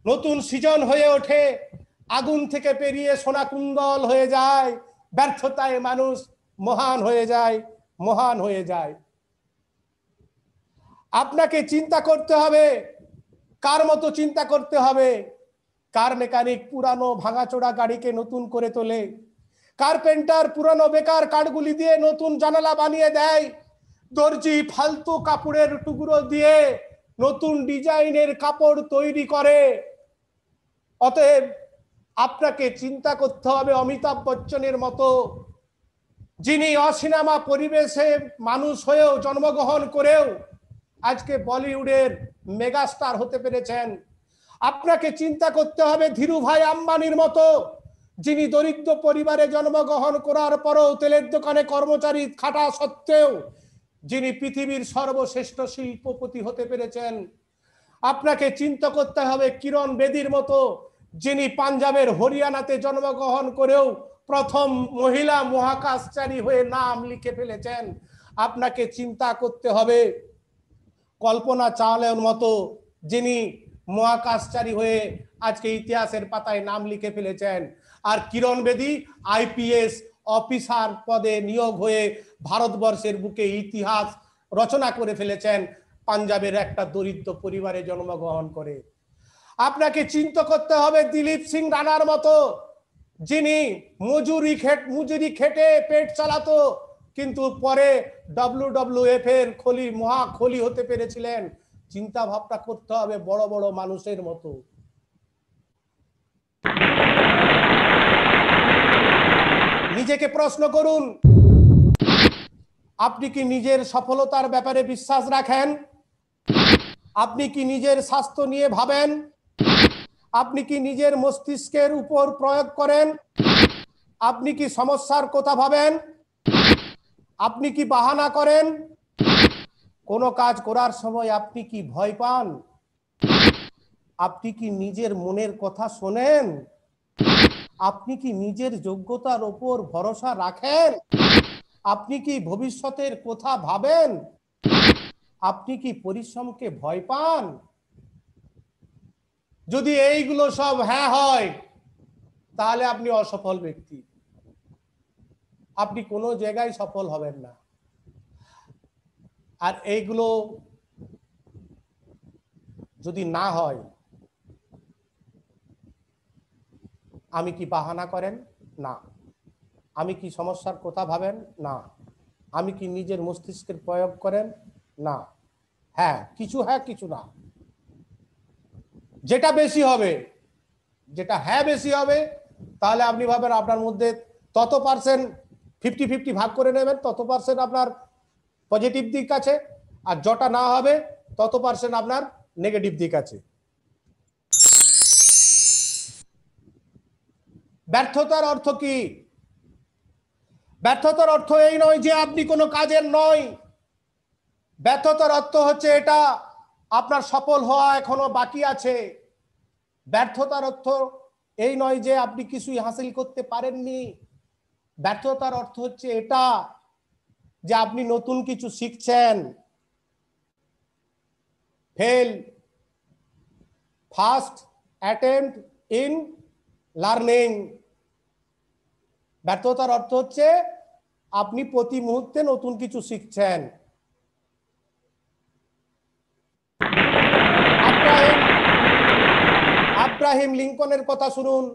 [SPEAKER 4] নতুন সৃজন হয়ে ওঠে, আগুন থেকে পেরিয়ে সোনা কুণ্ডল হয়ে যায়, ব্যর্থতায় মানুষ মহান হয়ে যায়, মহান হয়ে যায়। আপনাকে চিন্তা করতে হবে, কার মতো চিন্তা করতে হবে? কার মেকানিক পুরানো ভাঙাচোরা গাড়িকে নতুন করে তোলে, কার্পেন্টার পুরানো বেকার কাঠগুলি দিয়ে নতুন জানালা বানিয়ে দেয়, দর্জি ফালতু কাপড়ের টুকরো দিয়ে নতুন ডিজাইনের কাপড় তৈরি করে। অতএব আপনাকে চিন্তা করতে হবে অমিতাভ বচ্চনের মতো, যিনি অসিনেমা পরিবেশে মানুষ হয়েও জন্মগ্রহণ করেও আজকে বলিউডের মেগাস্টার হতে পেরেছেন। আপনাকে চিন্তা করতে হবে ধীরুভাই আম্বানির মতো, যিনি দরিদ্র পরিবারে জন্মগ্রহণ করার পরও তেলের দোকানে কর্মচারী খাটা সত্ত্বেও যিনি পৃথিবীর সর্বশ্রেষ্ঠ শিল্পপতি হতে পেরেছেন। আপনাকে চিন্তা করতে হবে কিরণ বেদীর মতো, যিনি পাঞ্জাবের হরিয়ানাতে জন্মগ্রহণ করেও প্রথম মহিলা মহাকাশচারী হয়ে নাম লিখে ফেলেছেন। আপনাকে চিন্তা করতে হবে কল্পনা চাওলার মতো, যিনি মহাকাশচারী হয়ে আজকে ইতিহাসের পাতায় নাম লিখে ফেলেছেন। আর কিরণ বেদী আইপিএস অফিসার পদে নিয়োগ হয়ে ভারতবর্ষের বুকে ইতিহাস রচনা করে ফেলেছেন, পাঞ্জাবের একটা দরিদ্র পরিবারে জন্মগ্রহণ করে। আপনাকে চিন্তা করতে হবে দিলীপ সিং রানার মতো, যিনি মজুরি খেটে পেট চালাতো, কিন্তু পরে WWF এর মহাখলি হতে পেরেছিলেন। চিন্তা ভাবনা করতে হবে বড় বড় মানুষের মতো। নিজেকে প্রশ্ন করুন, আপনি কি নিজের সফলতার ব্যাপারে বিশ্বাস রাখেন? আপনি কি নিজের স্বাস্থ্য নিয়ে ভাবেন? আপনি কি নিজের মস্তিষ্কের উপর প্রয়োগ করেন? আপনি কি সমস্যার কথা ভাবেন? আপনি কি বাহানা করেন? কোনো কাজ করার সময় আপনি কি ভয় পান? আপনি কি নিজের মনের কথা শোনেন? আপনি কি নিজের যোগ্যতার উপর ভরসা রাখেন? আপনি কি ভবিষ্যতের কথা ভাবেন? আপনি কি পরিশ্রমকে ভয় পান? যদি এইগুলো সব হ্যাঁ হয় তাহলে আপনি অসফল ব্যক্তি। আপনি কোনো জায়গায় সফল হবেন না। আর এইগুলো যদি না হয়, আমি কি বাহানা করেন? না। আমি কি সমস্যার কথা ভাবেন? না। আমি কি নিজের মস্তিষ্কের প্রয়োগ করেন? না। হ্যাঁ কিছু না। যেটা বেশি হবে, যেটা হ্যাঁ বেশি হবে, তাহলে আপনি ভাবেন আপনার মধ্যে তত পার্সেন্ট 50-50 ভাগ করে নেবেন, তত পার্সেন্ট আপনার পজিটিভ দিক আছে, আর যেটা না হবে তত পার্সেন্ট আপনার নেগেটিভ দিক আছে। ব্যর্থতার অর্থ কি? ব্যর্থতার অর্থ এই নয় যে আপনি কোনো কাজের নয়। ব্যর্থতার অর্থ হচ্ছে এটা আপনার সফল হওয়া এখনো বাকি আছে। ব্যর্থতার অর্থ এই নয় যে আপনি কিছুই হাসিল করতে পারেননি। ব্যর্থতার অর্থ হচ্ছে এটা যে আপনি নতুন কিছু শিখছেন। Fail, first attempt in learning. ব্যর্থতার অর্থ হচ্ছে আপনি প্রতি মুহূর্তে নতুন কিছু শিখছেন। আব্রাহিম লিঙ্কনের কথা শুনুন।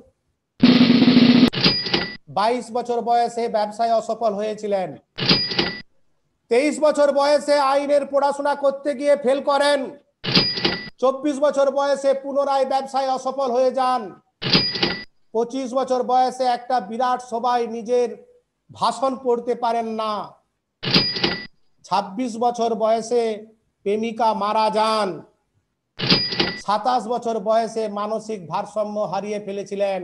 [SPEAKER 4] 22 বছর বয়সে ব্যবসায় অসফল হয়েছিলেন। 23 বছর বয়সে আইনের পড়াশোনা করতে গিয়ে ফেল করেন। 24 বছর বয়সে পুনরায় ব্যবসায় অসফল হয়ে যান। 25 বছর বয়সে একটা বিরাট সভায় নিজের ভাষণ পড়তে পারেন না। 26 বছর বয়সে প্রেমিকা মারা যান। 27 বছর বয়সে মানসিক ভারসাম্য হারিয়ে ফেলেছিলেন।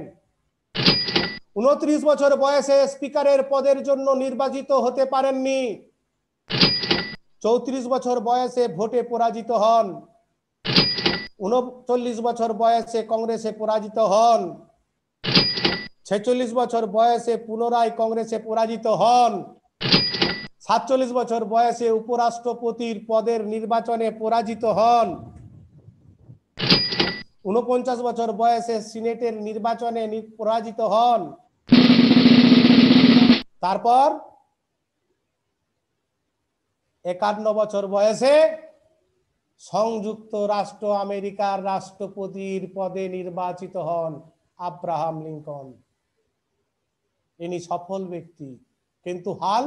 [SPEAKER 4] 29 বছর বয়সে স্পিকারের পদের জন্য নির্বাচিত হতে পারেননি। 34 বছর বয়সে ভোটে পরাজিত হন। 39 বছর বয়সে কংগ্রেসে পরাজিত হন। 46 বছর বয়সে পুনরায় কংগ্রেসে পরাজিত হন। 47 বছর বয়সে উপরাষ্ট্রপতির পদের নির্বাচনে পরাজিত হন। 49 বছর বয়সে সিনেটের নির্বাচনে পরাজিত হন। তারপর 51 বছর বয়সে সংযুক্ত রাষ্ট্র আমেরিকার রাষ্ট্রপতির পদে নির্বাচিত হন আব্রাহাম লিঙ্কন। ইনি সফল ব্যক্তি, কিন্তু হাল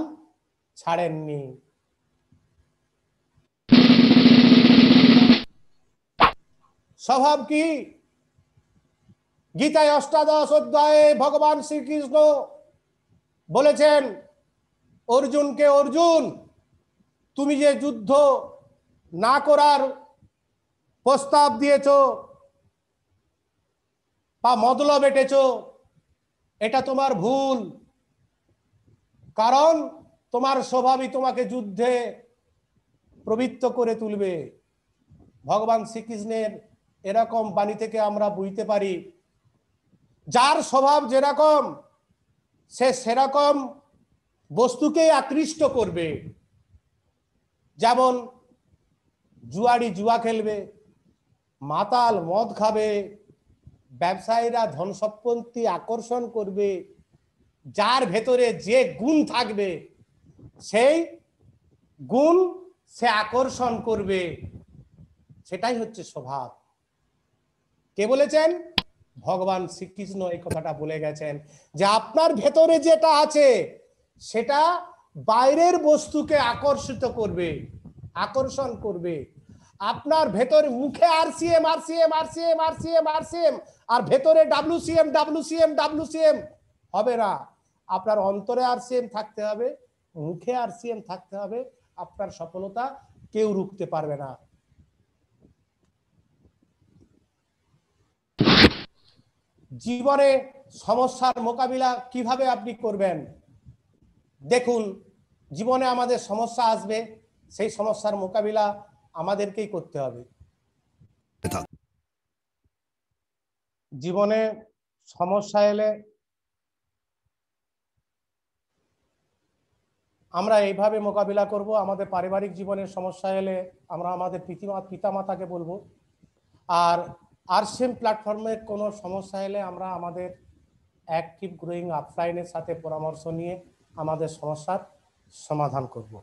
[SPEAKER 4] ছাড়েননি। স্বভাব কি? গীতায় 18 অধ্যায়ে ভগবান শ্রীকৃষ্ণ বলেছেন অর্জুনকে, অর্জুন তুমি যে যুদ্ধ না করার প্রস্তাব দিয়েছ বা মতলব এঁটেছ, এটা তোমার ভুল। কারণ তোমার স্বভাবই তোমাকে যুদ্ধে প্রবৃত্ত করে তুলবে। ভগবান শ্রীকৃষ্ণের এরকম বাণী থেকে আমরা বুঝতে পারি যার স্বভাব যেরকম সে সেরকম বস্তুকেই আকৃষ্ট করবে। যেমন জুয়ারি জুয়া খেলবে, মাতাল মদ খাবে, ব্যবসায়ীরা ধন সম্পত্তি আকর্ষণ করবে। যার ভেতরে যে গুণ থাকবে সেই গুণ সে আকর্ষণ করবে, সেটাই হচ্ছে স্বভাব। কে বলেছেন? ভগবান শ্রীকৃষ্ণ এই কথাটা বলে গেছেন যে আপনার ভেতরে যেটা আছে সেটা বাইরের বস্তুকে আকর্ষিত করবে, আকর্ষণ করবে। আপনার ভেতরে মুখে RCM RCM RCM RCM RCM আর ভেতরে ডাব্লিউসিএম ডাব্লিউসিএম ডাব্লিউসিএম হবে না। আপনার অন্তরে আরসিএম থাকতে হবে, মুখে আরসিএম থাকতে হবে। আপনার সফলতা কেউ রুখতে পারবে না। জীবনে সমস্যার মোকাবিলা কিভাবে আপনি করবেন? দেখুন, জীবনে আমাদের সমস্যা আসবে, সেই সমস্যার মোকাবিলা আমাদেরকেই করতে হবে। জীবনে সমস্যা এলে আমরা এইভাবে মোকাবিলা করব। আমাদের পারিবারিক জীবনের সমস্যা এলে আমরা আমাদের পিতামাতাকে বলবো। আর আরসিএম প্ল্যাটফর্মের কোনো সমস্যা এলে আমরা আমাদের অ্যাক্টিভ গ্রোয়িং আপলাইনের সাথে পরামর্শ নিয়ে আমাদের সমস্যার সমাধান করব।